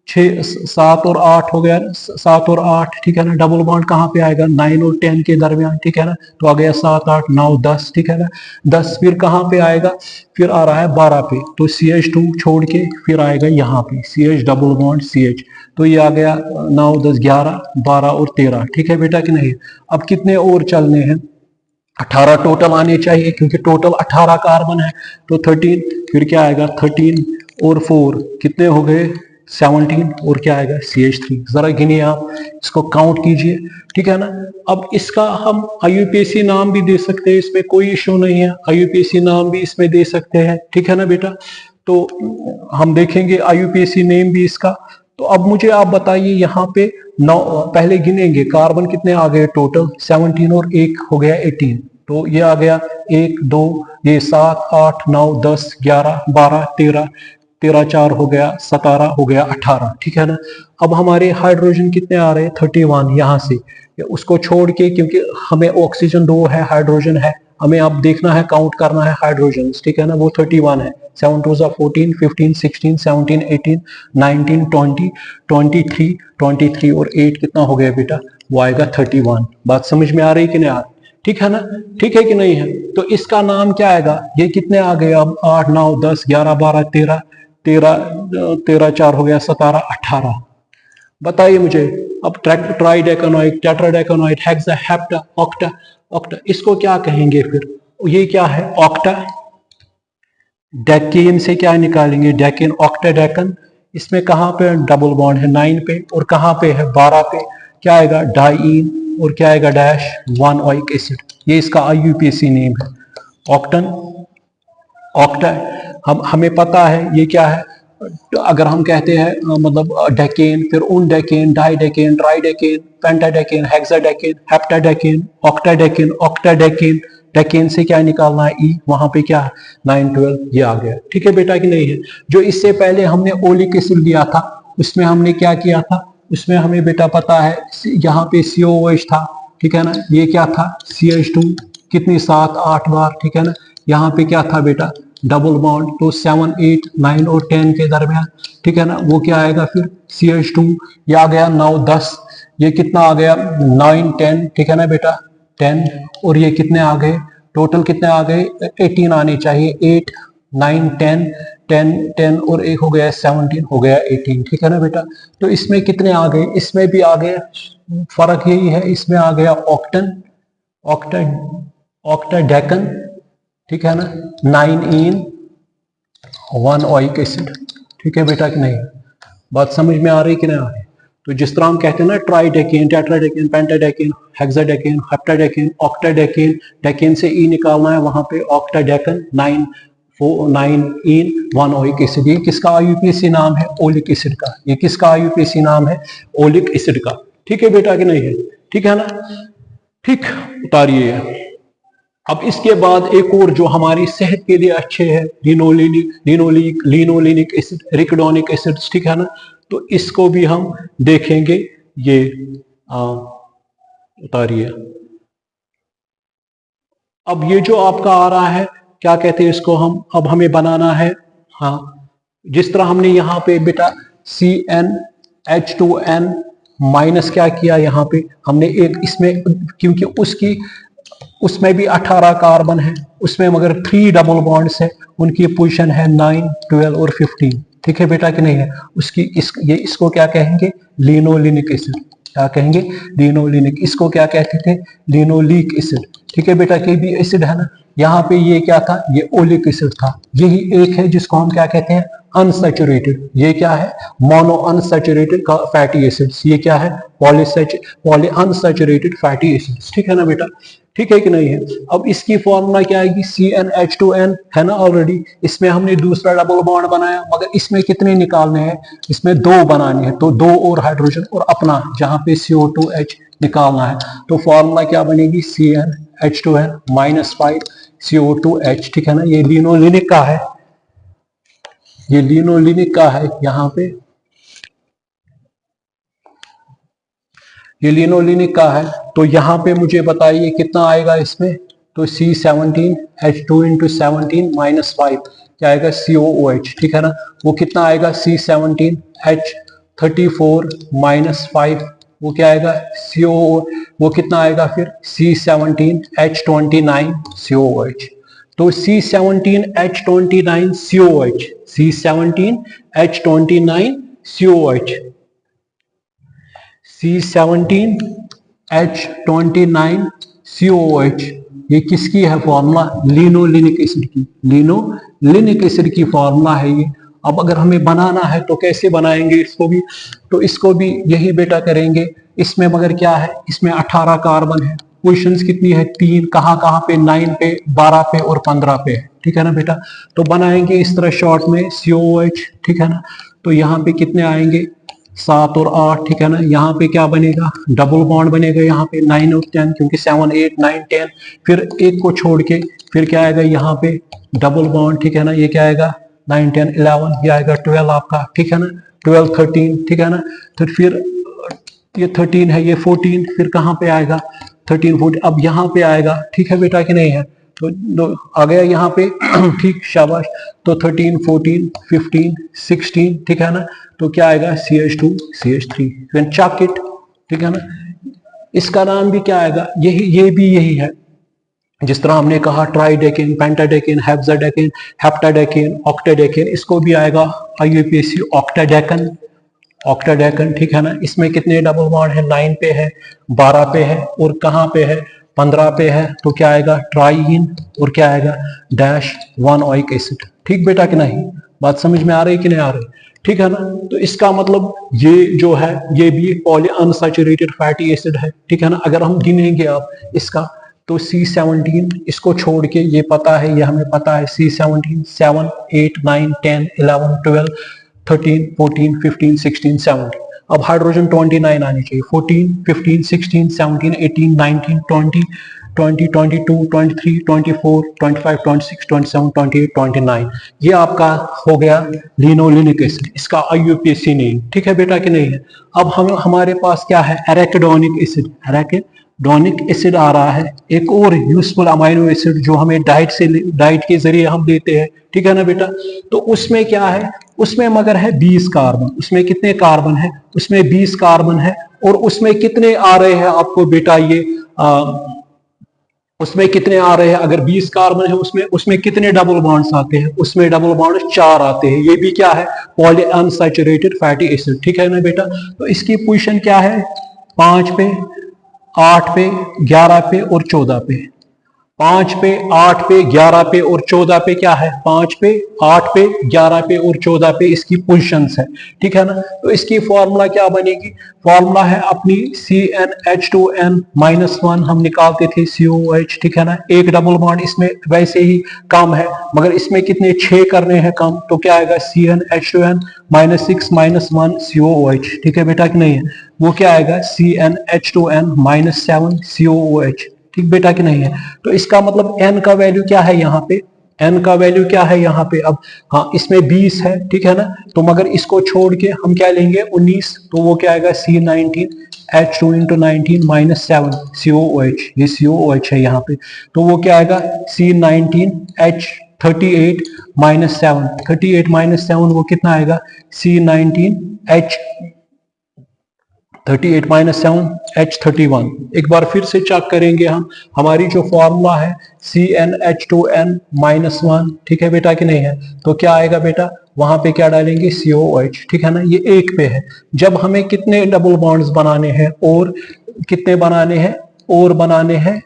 6 7 और 8 हो गया, 7 और 8, ठीक है ना। डबल बॉन्ड कहाँ पे आएगा 9 और 10 के दरमियान, ठीक है ना। तो आ गया 7 8 9 10, ठीक है ना। 10 फिर कहाँ पे आएगा, फिर आ रहा है 12 पे, तो CH2 छोड़ के फिर आएगा यहाँ पे CH डबल बॉन्ड CH, तो ये आ गया 9 10 11 12 और 13, ठीक है बेटा कि नहीं। अब कितने और चलने हैं, 18 टोटल आने चाहिए, क्योंकि टोटल 18 कार्बन है, तो 13, फिर क्या आएगा 13 और 4 कितने हो गए 17, और क्या आएगा CH3। जरा गिनिए आप, इसको काउंट कीजिए, ठीक है ना। अब इसका हम IUPAC नाम भी दे सकते हैं, इसमें कोई इश्यू नहीं है, IUPAC नाम भी इसमें दे सकते हैं, ठीक है ना बेटा। तो हम देखेंगे IUPAC नेम भी इसका, तो अब मुझे आप बताइए यहाँ पे 9, पहले गिनेंगे कार्बन कितने आ गए टोटल 17 और 1 हो गया 18, तो ये आ गया 1 2 ये 7 8 9 10 11 12 13 13 4 हो गया 17 हो गया 18, ठीक है ना। अब हमारे हाइड्रोजन कितने आ रहे हैं 31 यहाँ से, उसको छोड़ के, क्योंकि हमें ऑक्सीजन 2 है हाइड्रोजन है, हमें अब देखना है काउंट करना है हाइड्रोजन, ठीक है ना। वो 31 है, 7 2 14 15 16 17 18 19 20 23 23 और 8 कितना हो गया बेटा, वो आएगा 31। बात समझ में आ रही कि नहीं आ रही, ठीक है ना, ठीक है कि नहीं है। तो इसका नाम क्या आएगा, ये कितने आ गए अब 8 9 10 11 12 13 13 4 हो गया 17 18। बताइए मुझे अब ट्राइडेकोनॉइड, टेट्राडेकोनॉइड, हेक्सा, हेप्टा, ऑक्टा, ऑक्टा, इसको क्या कहेंगे फिर, ये क्या है ऑक्टा। डेकेन से क्या निकालेंगे, डेकेन, ऑक्टाडेकन, इसमें कहां पे डबल बॉन्ड है 9 पे और कहां पे है 12 पे, क्या आएगा डाइईन और क्या आएगा डैश 1 ओइक एसिड, ये इसका आईयूपीएसी नेम है ऑक्टन, ऑक्टा। हमें पता है ये क्या है, तो अगर हम कहते हैं मतलब डेकेन, फिर उन डेकेन, डाइडेकेन, ट्राइडेकेन, पेंटाडेकेन, हेक्साडेकेन, हेप्टाडेकेन, ऑक्टाडेकेन, ऑक्टाडेकेन, डेकेन से क्या निकालना है ई, वहां पे क्या 9 12 ये आ गया, ठीक है बेटा कि नहीं है। जो इससे पहले हमने ओलिक एसिड लिया था उसमें हमने क्या किया था, उसमें हमें बेटा पता है यहाँ पे COOH था, ठीक है ना, ये क्या था CH2 कितनी 7 8 बार, ठीक है ना। यहाँ पे क्या था बेटा डबल बॉन्ड, तो 7 8 9 और 10 के दरमियान, ठीक है ना, वो क्या आएगा फिर CH2, ये आ गया 9 10, ये कितना आ गया 9 10, ठीक है ना बेटा 10, और ये कितने आ गए टोटल कितने आ गए 18 आने चाहिए, 8 9 10 10 10 और एक हो गया 17 हो गया 18, ठीक है ना बेटा। तो इसमें कितने आ गए, इसमें भी आ गए, फर्क यही है, इसमें आ गया ऑक्टन, ऑक्टा, ऑक्टाडेकन, ठीक है ना, 9 इन 1 ओइक एसिड, ठीक है बेटा कि नहीं, बात समझ में आ रही कि नहीं आ रही। तो जिस तरह हम कहते हैं ना ट्राइडेकेन, टेट्राडेकेन, पेंटाडेकेन, हेक्साडेकेन, हेप्टाडेकेन, ऑक्टाडेकेन, डेकेन से ई निकालना है, वहां पे ऑक्टाडेकन 9 इन 1 ओइक एसिड, ये किसका आईयूपीएसी नाम है ओलिक एसिड का, ये किसका आईयूपीएसी नाम है ओलिक एसिड का, ठीक है बेटा कि नहीं है, ठीक है ना, ठीक, उतारिए। अब इसके बाद एक और जो हमारी सेहत के लिए अच्छे हैं लिनोलिनिक एसिड, रिकडोनिक एसिड्स, ठीक है ना, तो इसको भी हम देखेंगे, ये उतारिए। अब ये जो आपका आ रहा है क्या कहते हैं इसको, हम अब हमें बनाना है, हाँ जिस तरह हमने यहाँ पे बेटा CnH2n माइनस क्या किया, यहाँ पे हमने एक इसमें, क्योंकि उसमें भी 18 कार्बन है, उसमें मगर 3 डबल बॉन्ड्स है, उनकी पोजीशन है 9 12 और 15, ठीक है बेटा कि नहीं है, उसकी इसको क्या कहेंगे लिनोलिनिक एसिड, क्या कहेंगे लिनोलिनिक, इसको क्या कहते थे लिनोलिक एसिड, ठीक है बेटा, के भी एसिड है ना। यहाँ पे ये क्या था, ये ओलिक एसिड था, यही एक है जिसको हम क्या कहते हैं अनसैचुरेटेड, ये क्या है मोनो अनसैचुरेटेड फैटी एसिड्स, ये क्या है पॉली अनसैचुरेटेड फैटी एसिड्स, ठीक है ना बेटा, ठीक है कि नहीं है। अब इसकी फॉर्मूला क्या आएगी CnH2n है ना ऑलरेडी, इसमें हमने दूसरा डबल बॉन्ड बनाया, मगर इसमें कितने निकालने हैं, इसमें 2 बनाने हैं, तो 2 और हाइड्रोजन और अपना जहां पे CO2H निकालना है, तो फॉर्मूला क्या बनेगी CnH2n -5 CO2H, ठीक है ना। ये लिनोलिनिक का है, ये लिनोलिनिक का है, यहाँ पे ये लिनोलिनिक का है, तो यहाँ पे मुझे बताइए कितना आएगा इसमें, तो C17H2 × 17 -5 क्या आएगा COOH, ठीक है ना, वो कितना आएगा C17H34 -5, वो क्या आएगा CO, वो कितना आएगा फिर C17H29 COOH, तो C17H29 COH, C17H29 COH, C17H29 COH, ये किसकी है फॉर्मूला लिनोलिनिक एसिड की, लिनोलिनिक एसिड की फॉर्मूला है ये। अब अगर हमें बनाना है तो कैसे बनाएंगे इसको भी, तो इसको भी यही बेटा करेंगे, इसमें मगर क्या है, इसमें 18 कार्बन है, पोजीशंस कितनी है 3, कहां कहां पे 9 पे 12 पे और 15 पे है, ठीक है ना बेटा। तो बनाएंगे इस तरह शॉर्ट में COOH, ठीक है ना, तो यहाँ पे कितने आएंगे 7 और 8, ठीक है ना। यहाँ पे क्या बनेगा, डबल बॉन्ड बनेगा यहाँ पे 9 और 10, क्योंकि 7 8 9 10, फिर एक को छोड़ के फिर क्या आएगा यहाँ पे डबल बॉन्ड, ठीक है ना। ये क्या आएगा 9 10 11, ये आएगा 12 आपका, ठीक है ना। 12 13, ठीक है ना। तो फिर ये 13 है, ये 14, फिर कहाँ पे आएगा 13 14, अब यहाँ पे आएगा, ठीक है बेटा कि नहीं है। तो आ गया यहाँ पे ठीक, शाबाश। तो 13 14 15 16, ठीक है ना। तो क्या आएगा CH2 CH3, then chuck it, ठीक है ना। इसका नाम भी क्या आएगा, यही, ये भी यही है। जिस तरह हमने कहा ट्राइडेकिन, पेंटाडेकिन, हेप्जाडेकिन, हेप्टाडेकिन, ऑक्टाडेकिन, इसको भी आएगा IUPAC ऑक्टाडेकन, ऑक्टाडेकन, ठीक है ना। इसमें कितने डबल बॉन्ड है, 9 पे है, 12 पे है, और कहाँ पे है 15 पे है। तो क्या आएगा ट्राइइन, और क्या आएगा डैश 1 ओइक एसिड, ठीक बेटा कि नहीं। बात समझ में आ रही कि नहीं आ रही, ठीक है ना। तो इसका मतलब ये जो है ये भी पॉली अनसैचुरेटेड फैटी एसिड है, ठीक है ना। अगर हम गिनेंगे आप इसका, तो C17, इसको छोड़ के ये पता है, ये हमें पता है C17 7 8 9 10 11 12 13 14 15 16 17। अब हाइड्रोजन 29 आनी चाहिए, 14 15 16 17 18 19 20 20 22 23 24 25 26 27 28 29, ये आपका हो गया लिनोलेनिक एसिड, इसका IUPAC नहीं, ठीक है बेटा कि नहीं है। अब हम हमारे पास क्या है एराकिडोनिक एसिड, एराकिडोनिक एसिड आ रहा है, एक और यूजफुल अमाइनो एसिड जो हमें डाइट के जरिए हम लेते हैं, ठीक है ना बेटा। तो उसमें क्या है, उसमें मगर है 20 कार्बन, उसमें कितने कार्बन है, उसमें 20 कार्बन है। और उसमें कितने आ रहे हैं आपको बेटा ये उसमें कितने आ रहे हैं, अगर 20 कार्बन है उसमें कितने डबल बॉन्ड्स आते हैं, उसमें डबल बॉन्ड 4 आते हैं। ये भी क्या है पॉली अनसैचुरेटेड फैटी एसिड, ठीक है ना बेटा। तो इसकी पोजीशन क्या है 5 पे 8 पे 11 पे और 14 पे, 5 पे 8 पे 11 पे और 14 पे क्या है, 5 पे 8 पे 11 पे और 14 पे इसकी पोजीशंस है, ठीक है ना। तो इसकी फॉर्मूला क्या बनेगी, फॉर्मूला है अपनी CnH2n-1, हम निकालते थे COOH, ठीक है ना। एक डबल बॉन्ड इसमें वैसे ही कम है, मगर इसमें कितने 6 करने हैं कम, तो क्या आएगा CnH2n-6 - 1 COOH, ठीक है बेटा कि नहीं है। वो क्या आएगा CnH2n-7 COOH, ठीक बेटा कि नहीं है। तो इसका मतलब n का वैल्यू क्या है यहाँ पे, n का वैल्यू क्या है यहाँ पे। अब हाँ इसमें 20 है, ठीक है ना। तो मगर इसको छोड़ के हम क्या लेंगे 19, तो वो क्या आएगा C19H2 × 19 - 7 COOH, ये COOH है यहाँ पे। तो वो क्या आएगा C19H38 - 7, 38 - 7 वो कितना आएगा C19H38 - 7 H31। एक बार फिर से चेक करेंगे हम, हमारी जो फॉर्मूला है CnH2n-1, ठीक है बेटा कि नहीं है। तो क्या आएगा बेटा, वहां पे क्या डालेंगे COOH, ठीक है ना। ये 1 पे है। जब हमें कितने डबल बॉन्ड्स बनाने हैं, और कितने बनाने हैं, और बनाने हैं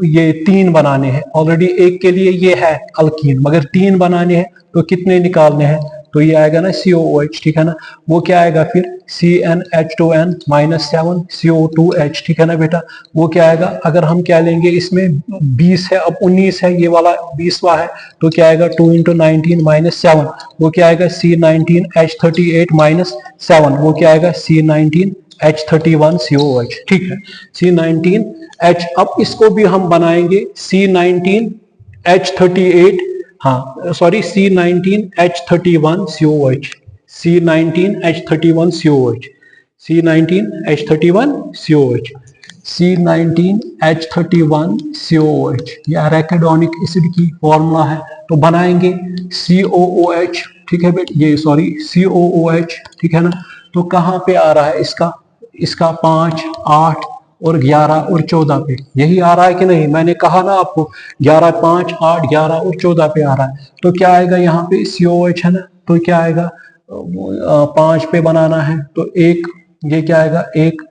ये 3 बनाने हैं। ऑलरेडी एक के लिए ये है अल्कीन, मगर 3 बनाने हैं तो कितने निकालने हैं, तो ये आएगा ना COOH, ठीक है ना। वो क्या आएगा फिर CnH2n - 7 CO2H, ठीक है ना बेटा। वो क्या आएगा, अगर हम क्या लेंगे इसमें 20 है, अब 19 है, ये वाला 20वां है, तो क्या आएगा 2 × 19 - 7, वो क्या आएगा C19H38 - 7, वो क्या आएगा C19H31 COOH, ठीक है C19H। अब इसको भी हम बनाएंगे C19H38, हाँ sorry C19H31 COH, C19H31 COH, C19H31 COH, C19H31 COH, ये एराकिडोनिक एसिड की फॉर्मूला है। तो बनाएंगे COOH, ठीक है बेटा, ये सॉरी COOH, ठीक है ना। तो कहाँ पे आ रहा है इसका 5 8 और 11 और 14 पे, यही आ रहा है कि नहीं। मैंने कहा ना आपको 11 5 8 11 और 14 पे आ रहा है। तो क्या आएगा यहाँ पे COH है ना, तो क्या आएगा 5 पे बनाना है, तो 1, ये क्या आएगा 1,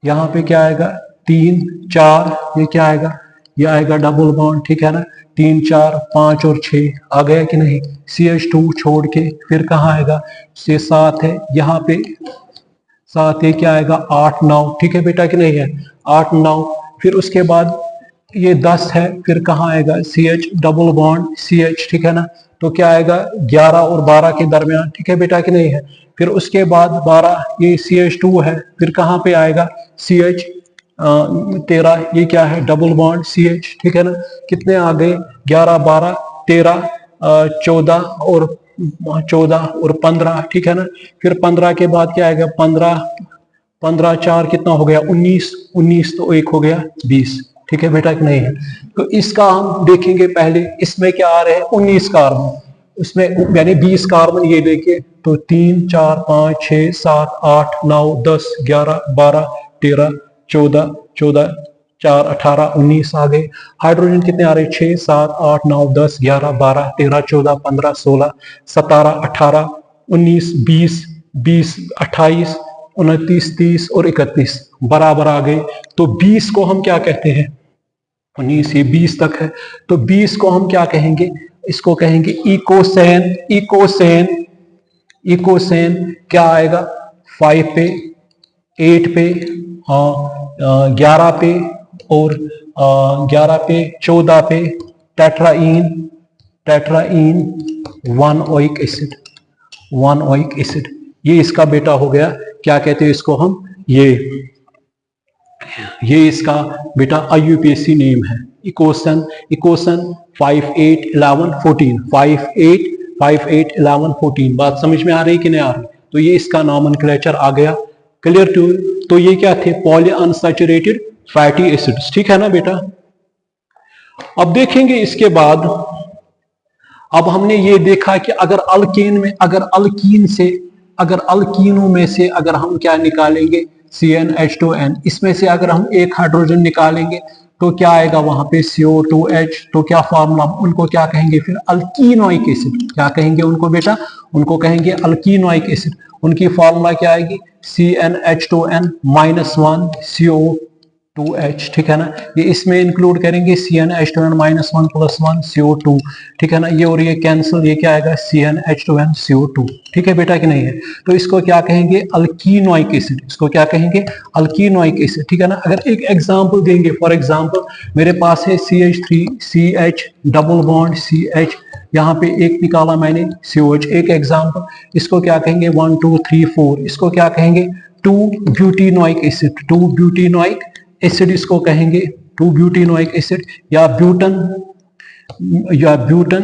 यहाँ पे क्या आएगा 3 4, ये क्या आएगा, ये आएगा डबल बॉन्ड, ठीक है ना। 3 4 5 और 6 आ गया कि नहीं। CH2 छोड़ के फिर कहाँ आएगा, से 7 है यहाँ पे, 7 ये क्या आएगा 8 9, ठीक है बेटा कि नहीं है 8 9। फिर उसके बाद ये 10 है, फिर कहाँ आएगा CH डबल बॉन्ड CH, ठीक है ना। तो क्या आएगा 11 और 12 के दरमियान, ठीक है बेटा कि नहीं है। फिर उसके बाद 12 ये CH2 है, फिर कहाँ पे आएगा CH 13, ये क्या है डबल बॉन्ड CH, ठीक है ना। कितने आ गए 11 12 13 14 और 15, ठीक है ना। फिर 15 के बाद क्या आएगा 15 15 4 कितना हो गया 19, 19 तो एक हो गया 20, ठीक है बेटा कि नहीं है। तो इसका हम देखेंगे पहले, इसमें क्या आ रहे हैं 19 कार्बन, उसमें यानी 20 कार्बन, ये देखिए तो 3 4 5 6 7 8 9 10 11 12 13 14 14 4 18 19 आ गए। हाइड्रोजन कितने आ रहे 6 7 8 9 10 11 12 13 14 15 16 17 18 19 20 20 28 29 30 और 31 बराबर आ गए। तो 20 को हम क्या कहते हैं, 19 से 20 तक है, तो 20 को हम क्या कहेंगे, इसको कहेंगे इकोसेन। इकोसेन, इकोसेन क्या आएगा 5 पे 8 पे 11 पे और 11 पे 14 पे टेट्राइन, टेट्राइन 1 ओइक एसिड, 1 ओइक एसिड, ये इसका बेटा हो गया। क्या कहते हैं इसको हम, ये इसका बेटा IUPAC नेम है इकोसन। इकोसन 5 8 11 14, 5 8 5 8 11 14, बात समझ में आ रही कि नहीं आ रही। तो ये इसका नॉमेनक्लेचर आ गया, क्लियर टू। तो ये क्या थे पॉली अनसैचुरेटेड फैटी एसिड्स, ठीक है ना बेटा। अब देखेंगे इसके बाद, अब हमने ये देखा कि अगर अल्केन में, अगर अल्कीन से, अगर अल्कीनों में से अगर हम क्या निकालेंगे CnH2n, इसमें से अगर हम एक हाइड्रोजन निकालेंगे तो क्या आएगा वहां पे CO2H। तो क्या फॉर्मूला, उनको क्या कहेंगे फिर अल्कीनोइक एसिड, क्या कहेंगे उनको बेटा, उनको कहेंगे अल्कीनोइक एसिड। उनकी फॉर्मूला क्या आएगी CnH2n -1 CO2H, ठीक है ना। ये इसमें इंक्लूड करेंगे CnH2n -1 + 1 CO2, ठीक है ना। ये और ये कैंसिल, ये क्या आएगा CnH2n CO2, ठीक है बेटा कि नहीं है। तो इसको क्या कहेंगे अल्कीनोइक एसिड, इसको क्या कहेंगे अल्कीनोइक एसिड, ठीक है ना। अगर एक एग्जांपल देंगे, फॉर एग्जांपल मेरे पास है CH3 CH double bond CH, यहाँ पे एक निकाला मैंने COH, एक एग्जांपल। इसको क्या कहेंगे 1 2 3 4, इसको क्या कहेंगे 2 ब्यूटेनोइक एसिड, 2 ब्यूटेनोइक एसिड इसको कहेंगे, 2 ब्यूटेनोइक एसिड या ब्यूटन, या ब्यूटन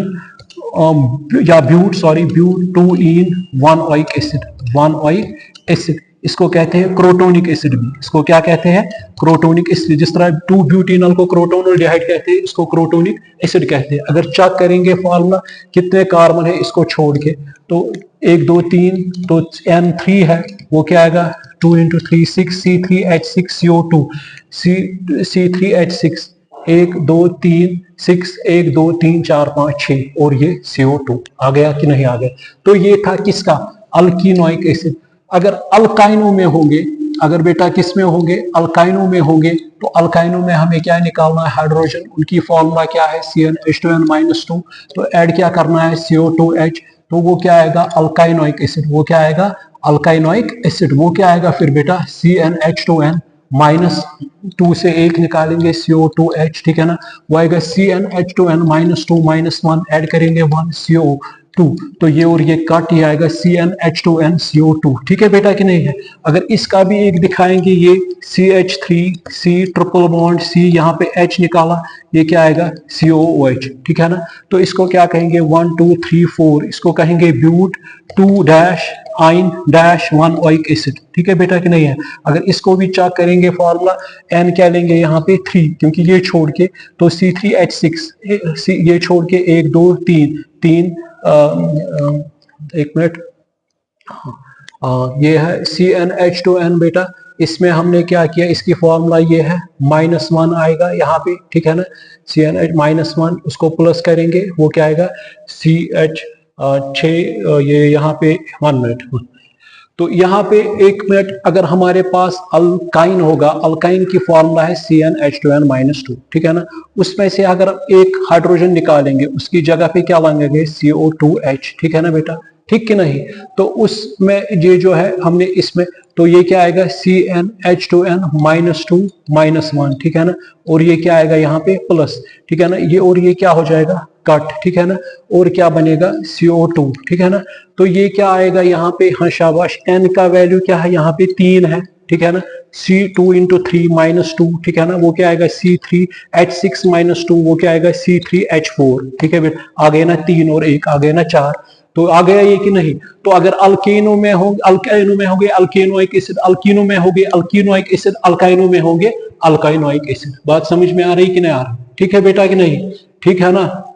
या but, sorry but 2 en 1 oic acid, 1 oic acid, इसको कहते हैं क्रोटोनिक एसिड भी। इसको क्या कहते हैं क्रोटोनिक एसिड। जिस तरह 2 ब्यूटेनॉल को क्रोटोनोल्डिहाइड कहते हैं, इसको क्रोटोनिक एसिड कहते हैं। अगर चेक करेंगे फॉर्मूला कितने कार्बन है इसको छोड़ के, तो 1 2 3, तो N3 है, वो क्या आएगा 2 × 3 6 C3H6 CO2, C3H6 1 2 3 6 1 2 3 4 5 6 और ये CO2 आ गया कि नहीं आ गया। तो ये था किसका अल्कीनोइक एसिड। अगर अल्काइनों में होंगे, अगर बेटा किस में होंगे अल्काइनों में होंगे, तो अल्काइनों में हमें क्या निकालना है हाइड्रोजन। उनकी फॉर्मूला क्या है CnH2n -2, तो ऐड क्या करना है CO2H, तो वो क्या आएगा अल्काइनोइक एसिड, वो क्या आएगा अल्काइनोइक एसिड। वो क्या आएगा फिर बेटा CnH2n -2 से 1 निकालेंगे CO2H, ठीक है ना। वो आएगा CnH2n -2 -1 ऐड करेंगे 1 CO2, तो ये और ये कट, ये आएगा CnH2n CO2, ठीक है बेटा कि नहीं है। अगर इसका भी एक दिखाएंगे, ये CH3 C triple bond C, यहाँ पे H निकाला, ये क्या आएगा COOH, ठीक है ना। तो इसको क्या कहेंगे 1 2 3 4, इसको कहेंगे ब्यूट 2-1 ओइक एसिड, ठीक है बेटा कि नहीं है। अगर इसको भी चेक करेंगे फॉर्मूला N क्या लेंगे यहाँ पे 3, क्योंकि ये छोड़ के, तो C3H6 ये छोड़ के 1 2 3 एक मिनट, ये है CnH2n बेटा। इसमें हमने क्या किया, इसकी फॉर्मूला ये है -1 आएगा यहाँ पे, ठीक है ना। CnH -1 उसको प्लस करेंगे, वो क्या आएगा CH 6, ये यहाँ पे 1 मिनट, तो यहाँ पे 1 मिनट, अगर हमारे पास अल्काइन होगा, अल्काइन की फॉर्मूला है CnH2n -2, ठीक है ना। उसमें से अगर एक हाइड्रोजन निकालेंगे, उसकी जगह पे क्या लगाएंगे CO2H, ठीक है ना बेटा, ठीक कि नहीं। तो उसमें ये जो है हमने इसमें, तो ये क्या आएगा CnH2n -2 -1, ठीक है ना, और ये क्या आएगा यहाँ पे प्लस, ठीक है ना, ये और ये क्या हो जाएगा कट, ठीक है ना, और क्या बनेगा CO2, ठीक है ना। तो ये क्या आएगा यहाँ पे, हाँ शाबाश, n का वैल्यू क्या है यहाँ पे 3 है, ठीक है ना, C2 × 3 -2, ठीक है ना, वो क्या आएगा C3H6 -2, वो क्या आएगा C3H4, ठीक है, आ गए ना 3 और 1 आ गए ना 4। तो आ गया ये कि नहीं। तो अगर अल्केनो में होंगे अल्केनोइक एसिड, अल्कीनो में होंगे अल्कीनोइक एसिड, अल्काइनो में होंगे अल्काइनोइक एसिड। बात समझ में आ रही कि नहीं आ रही, ठीक है बेटा कि नहीं, ठीक है ना,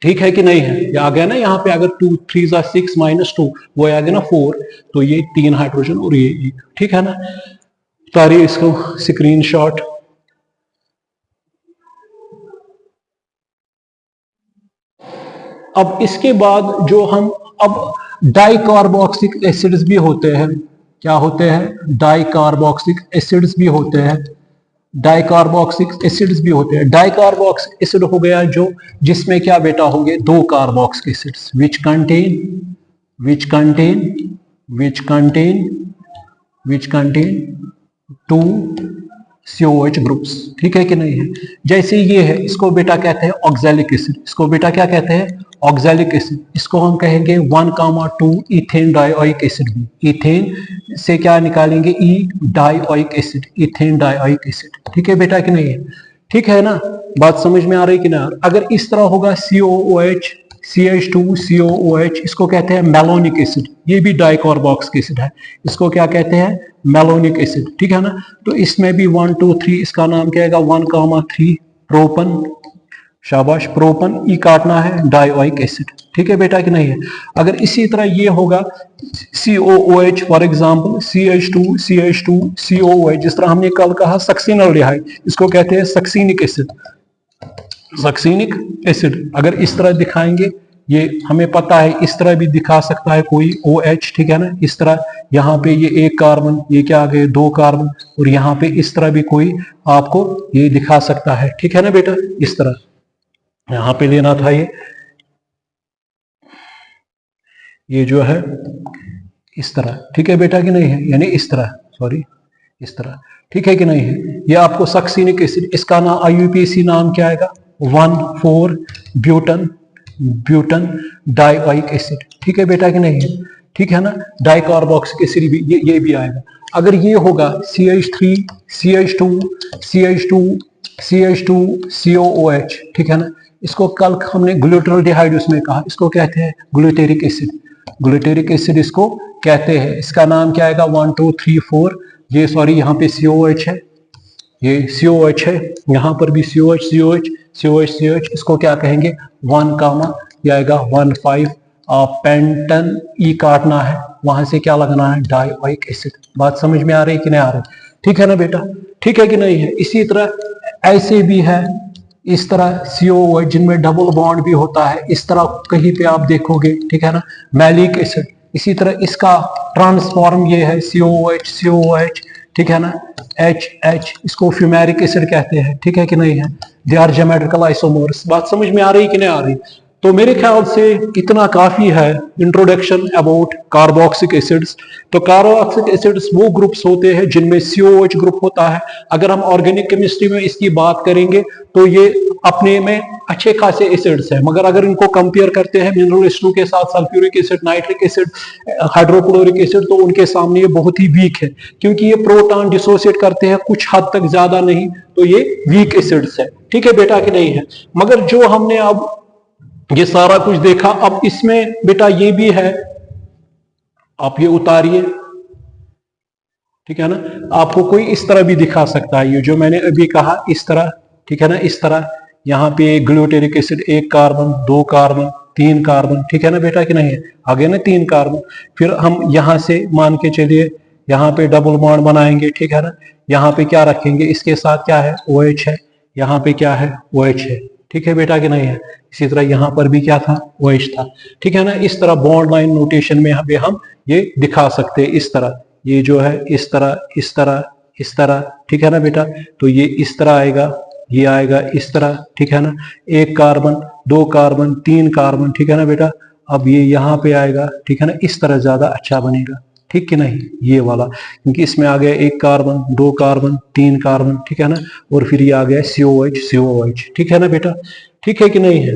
ठीक है कि नहीं है। ये आ गया ना यहाँ पे, अगर 2 3 6 -2 वो आ गया ना 4, तो ये 3 हाइड्रोजन और ये 1, ठीक है ना। उतारिए इसको स्क्रीनशॉट। अब इसके बाद जो हम, अब डाइकार्बोक्सिक एसिड्स भी होते हैं, क्या होते हैं, डाइकार्बोक्सिक एसिड्स भी होते हैं, डाइकार्बोक्सिक एसिड्स भी होते हैं। डाइकार्बोक्सिक एसिड हो गया जो, जिसमें क्या बेटा होंगे 2 carboxylic acids, which contain 2 COH groups, ठीक है कि नहीं है। जैसे ये है, इसको बेटा कहते हैं ऑक्सैलिक एसिड, इसको बेटा क्या कहते हैं ऑक्सैलिक एसिड, इसको हम कहेंगे 1,2 इथेन डाइओइक एसिड भी। इथेन से क्या निकालेंगे e dioic acid, ethane dioic acid, ठीक है बेटा कि नहीं है, ठीक है ना। बात समझ में आ रही कि ना। अगर इस तरह होगा COOH CH2 COOH, इसको कहते हैं मेलोनिक एसिड, ये भी डाइकार्बोक्सिक एसिड है, इसको क्या कहते हैं मेलोनिक एसिड, ठीक है ना। तो इसमें भी 1 2 3, इसका नाम क्या आएगा 1,3 प्रोपन, शाबाश, प्रोपन, ई काटना है डाइओइक एसिड, ठीक है बेटा कि नहीं है। अगर इसी तरह ये होगा COOH for example CH2 COOH, जिस तरह हमने कल कहा सक्सिनोल्डिहाइड, इसको कहते हैं सक्सिनिक एसिड, सक्सिनिक एसिड। अगर इस तरह दिखाएंगे, ये हमें पता है, इस तरह भी दिखा सकता है कोई OH, ठीक है ना, इस तरह यहाँ पे ये 1 कार्बन, ये क्या आ गए 2 कार्बन, और यहाँ पे इस तरह भी कोई आपको ये दिखा सकता है, ठीक है ना बेटा। इस तरह यहाँ पे लेना था ये जो है इस तरह, ठीक है बेटा कि नहीं है, यानी इस तरह, सॉरी इस तरह, ठीक है कि नहीं है। ये आपको सक्सिनिक एसिड, इसका नाम IUPAC नाम क्या आएगा 1,4-ब्यूटन डाइओइक एसिड, ठीक है बेटा कि नहीं है, ठीक है ना। डाइकार्बोक्सिक एसिड भी ये भी आएगा। अगर ये होगा CH3 CH2 COOH, ठीक है ना, इसको कल हमने ग्लूटाल्डिहाइड उसमें कहा, इसको कहते हैं ग्लूटेरिक एसिड, ग्लूटेरिक एसिड इसको कहते हैं। इसका नाम क्या आएगा 1 2 3 4, ये सॉरी यहाँ पे COH है, ये COH है, यहाँ पर भी COH, इसको क्या कहेंगे 1, ये आएगा 1,5 पेंटन, ई काटना है, वहां से क्या लगना है डाइओइक एसिड। बात समझ में आ रही कि नहीं आ रही, ठीक है ना बेटा, ठीक है कि नहीं है। इसी तरह ऐसे भी है, इस तरह COOH जिनमें डबल बॉन्ड भी होता है, इस तरह कहीं पे आप देखोगे, ठीक है ना, मैलिक एसिड। इसी तरह इसका ट्रांसफॉर्म ये है COOH, ठीक है ना, H, इसको फ्यूमेरिक एसिड कहते हैं, ठीक है कि नहीं है। They are geometrical isomers. बात समझ में आ रही कि नहीं आ रही। तो मेरे ख्याल से इतना काफी है इंट्रोडक्शन अबाउट कार्बोक्सिक एसिड्स। तो कार्बोक्सिक एसिड्स वो ग्रुप्स होते हैं जिनमें COH ग्रुप होता है। अगर हम ऑर्गेनिक केमिस्ट्री में इसकी बात करेंगे तो ये अपने में अच्छे खासे एसिड्स हैं, मगर अगर इनको कंपेयर करते हैं मिनरल स्टू के साथ sulphuric acid, nitric acid, hydrochloric acid, तो उनके सामने ये बहुत ही वीक है, क्योंकि ये प्रोटॉन डिसोसिएट करते हैं कुछ हद तक, ज्यादा नहीं, तो ये वीक एसिड्स है, ठीक है बेटा कि नहीं है। मगर जो हमने अब ये सारा कुछ देखा, अब इसमें बेटा ये भी है, आप ये उतारिए, ठीक है ना। आपको कोई इस तरह भी दिखा सकता है, ये जो मैंने अभी कहा इस तरह, ठीक है ना, इस तरह यहाँ पे glutaric acid 1 carbon 2 carbon 3 carbon, ठीक है ना बेटा कि नहीं है, आगे ना 3 कार्बन। फिर हम यहाँ से मान के चलिए यहाँ पे डबल बॉन्ड बनाएंगे, ठीक है ना, यहाँ पे क्या रखेंगे, इसके साथ क्या है OH है, यहाँ पे क्या है OH है, ठीक है बेटा कि नहीं है। इसी तरह यहाँ पर भी क्या था OH था, ठीक है ना। इस तरह बॉन्ड लाइन नोटेशन में हम ये दिखा सकते हैं, इस तरह, ये जो है इस तरह इस तरह इस तरह, ठीक है ना बेटा। तो ये इस तरह आएगा, ये आएगा इस तरह, ठीक है ना, 1 कार्बन 2 कार्बन 3 कार्बन, ठीक है ना बेटा, अब ये यहाँ पे आएगा, ठीक है ना, इस तरह ज्यादा अच्छा बनेगा, ठीक कि नहीं, ये वाला, क्योंकि इसमें आ गया एक कार्बन, दो कार्बन, तीन कार्बन, ठीक है ना, और फिर ये आ गया COH COH, ठीक है ना बेटा, ठीक है कि नहीं है,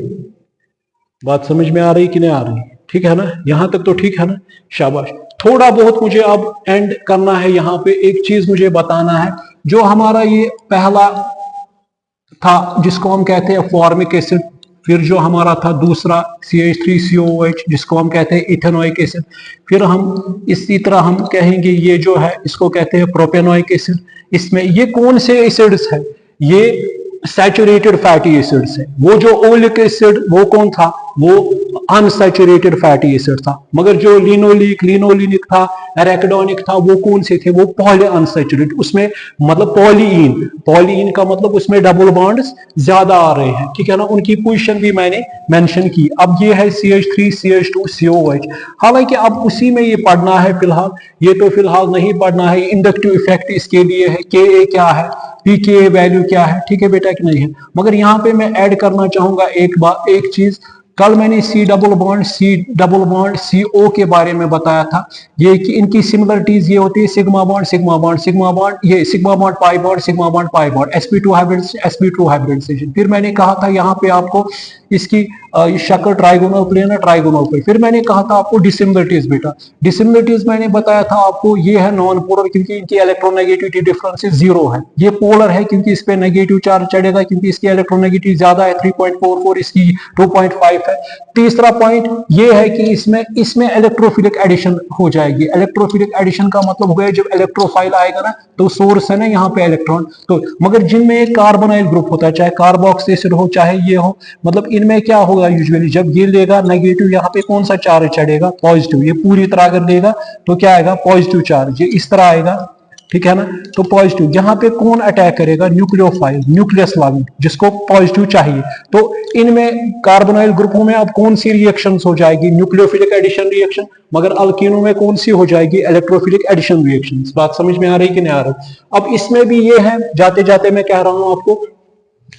बात समझ में आ रही कि नहीं आ रही, ठीक है ना, यहां तक तो ठीक है ना, शाबाश। थोड़ा बहुत मुझे अब एंड करना है, यहाँ पे एक चीज मुझे बताना है, जो हमारा ये पहला था जिसको हम कहते हैं फॉर्मिक एसिड, फिर जो हमारा था दूसरा CH3COOH जिसको हम कहते हैं इथेनोइक एसिड, फिर हम इसी तरह हम कहेंगे ये जो है इसको कहते हैं प्रोपेनोइक एसिड। इसमें ये कौन से एसिड्स है, ये सैचुरेटेड फैटी एसिड्स है। वो जो ओलिक एसिड वो कौन था, वो अनसैचुरेटेड फैटी एसिड था, मगर जो लिनोलिनिक था, एराकिडोनिक था, वो कौन से थे, वो पॉली अनसैचुरेटेड, उसमें मतलब पॉलीइन का मतलब उसमें डबल बॉन्ड्स ज्यादा आ रहे हैं, ठीक है ना, उनकी पोजीशन भी मैंने मेंशन की। अब ये है CH3 CH2 COH, हालांकि अब उसी में ये पढ़ना है फिलहाल, ये तो फिलहाल नहीं पढ़ना है, इंडक्टिव इफेक्ट इसके लिए है, Ka क्या है, pKa वैल्यू क्या है, ठीक है बेटा कि नहीं है। मगर यहाँ पे मैं ऐड करना चाहूंगा एक चीज, कल मैंने C डबल बॉन्ड CO के बारे में बताया था, ये कि इनकी सिमिलरिटीज ये होती है sigma bond sigma bond sigma bond, ये sigma bond pi bond sigma bond pi bond, sp2 hybridization. फिर मैंने कहा था यहाँ पे आपको इसकी शक्ल ट्राइगोनल प्लेन है, ट्राइगोनल प्लेन। फिर मैंने कहा था आपको डिसिमिलरिटीज, बेटा डिसिमिलरिटीज मैंने बताया था आपको, ये है नॉन पोलर क्योंकि इनकी इलेक्ट्रोनेगेटिविटी डिफरेंस 0 है, ये पोलर है क्योंकि इस पे नेगेटिव चार्ज चढ़ेगा, क्योंकि इसकी इलेक्ट्रोनेगेटिविटी ज्यादा है 3.44, इसकी 2.5 है। तीसरा पॉइंट ये है कि इसमें इलेक्ट्रोफिलिक एडिशन हो जाएगी। इलेक्ट्रोफिलिक एडिशन का मतलब हो गया जब इलेक्ट्रोफाइल आएगा ना, तो सोर्स है ना यहाँ पे इलेक्ट्रॉन, तो मगर जिनमें एक कार्बोनाइल ग्रुप होता है, चाहे कार्बोक्सी एसिड हो चाहे ये हो, मतलब इनमें क्या होगा यूजुअली, जब ये लेगा नेगेटिव, यहाँ पे कौन सा चार्ज चढ़ेगा, पॉजिटिव, ये पूरी तरह अगर लेगा तो क्या आएगा, पॉजिटिव चार्ज, ये इस तरह आएगा, ठीक है ना, तो पॉजिटिव। यहाँ पे कौन अटैक करेगा, न्यूक्लियोफाइल, न्यूक्लियस लाविंग, जिसको पॉजिटिव चाहिए। तो इनमें कार्बोनाइल ग्रुपों में अब कौन सी रिएक्शंस हो जाएगी, न्यूक्लियोफिलिक एडिशन रिएक्शन, मगर अल्कीनों में कौन सी हो जाएगी, इलेक्ट्रोफिलिक एडिशन रिएक्शंस। बात समझ में आ रही कि नहीं आ रही। अब इसमें भी ये है, जाते जाते मैं कह रहा हूं आपको,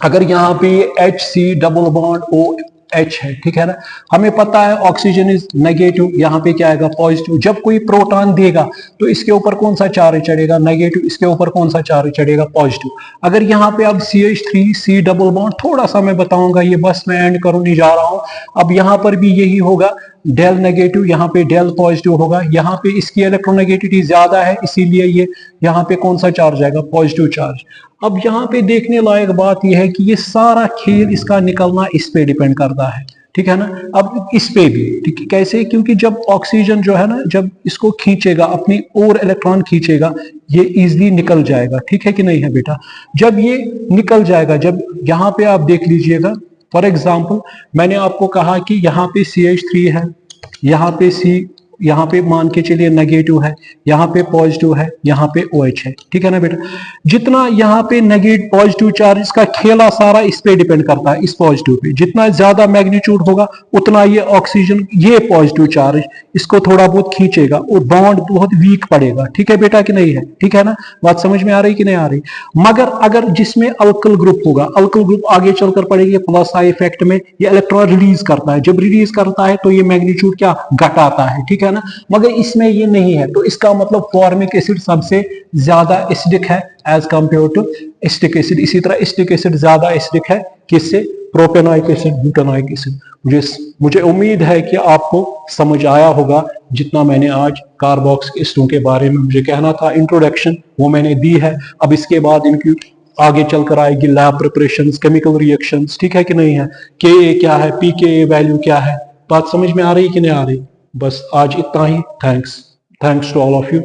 अगर यहाँ पे HC डबल बॉन्ड OH है, ठीक है ना, हमें पता है ऑक्सीजन इज नेगेटिव, यहाँ पे क्या आएगा, पॉजिटिव। जब कोई प्रोटॉन देगा तो इसके ऊपर कौन सा चार्ज चढ़ेगा, नेगेटिव, इसके ऊपर कौन सा चार्ज चढ़ेगा, पॉजिटिव। अगर यहाँ पे अब CH3C डबल बॉन्ड, थोड़ा सा मैं बताऊंगा, ये बस मैं एंड करने जा रहा हूं। अब यहाँ पर भी यही होगा, डेल नेगेटिव, यहाँ पे डेल पॉजिटिव होगा, यहाँ पे इसकी इलेक्ट्रोनेगेटिविटी ज्यादा है, इसीलिए ये यहाँ पे कौन सा चार्ज आएगा, पॉजिटिव चार्ज। अब यहाँ पे देखने लायक बात यह है कि ये सारा खेल इसका निकलना इस पे डिपेंड करता है, ठीक है ना। अब इस पे भी ठीक है, कैसे, क्योंकि जब ऑक्सीजन जो है ना, जब इसको खींचेगा, अपनी और इलेक्ट्रॉन खींचेगा, ये इजीली निकल जाएगा, ठीक है कि नहीं है बेटा। जब ये निकल जाएगा, जब यहाँ पे आप देख लीजिएगा, फॉर एग्जाम्पल मैंने आपको कहा कि यहाँ पे CH3 है, यहाँ पे यहाँ पे मान के चलिए नेगेटिव है, यहाँ पे पॉजिटिव है, यहाँ पे OH है, ठीक है ना बेटा। जितना यहाँ पे नेगेटिव पॉजिटिव चार्ज का खेला सारा इस पे डिपेंड करता है, इस पॉजिटिव पे, जितना ज्यादा मैग्नीट्यूड होगा उतना ये ऑक्सीजन, ये पॉजिटिव चार्ज इसको थोड़ा बहुत खींचेगा और बॉन्ड बहुत वीक पड़ेगा, ठीक है बेटा कि नहीं है, ठीक है ना, बात समझ में आ रही कि नहीं आ रही। मगर अगर जिसमें अल्किल ग्रुप होगा, अल्किल ग्रुप आगे चलकर पड़ेगी प्लस आई इफेक्ट में, ये इलेक्ट्रॉन रिलीज करता है, जब रिलीज करता है तो ये मैग्नीट्यूड क्या घटाता है, ठीक है ना, मगर इसमें ये नहीं है, तो इसका मतलब फॉर्मिक एसिड सबसे ज्यादा एसिडिक है as compare to acetic acid. इसी तरह एसिटिक एसिड ज्यादा एसिडिक है किससे, प्रोपेनोइक एसिड, ब्यूटानोइक एसिड। मुझे उम्मीद है कि आपको समझ आया होगा जितना मैंने आज कार्बोक्सिलिक एसिडों के बारे में मुझे कहना था, इंट्रोडक्शन वो मैंने दी है। अब इसके बाद इनकी आगे चलकर आएगी लैब प्रिपरेशंस, केमिकल रिएक्शंस, ठीक है कि नहीं है, Ka क्या है, pKa वैल्यू क्या है, बात समझ में आ रही कि नहीं आ रही। बस आज इतना ही, thanks to all of you.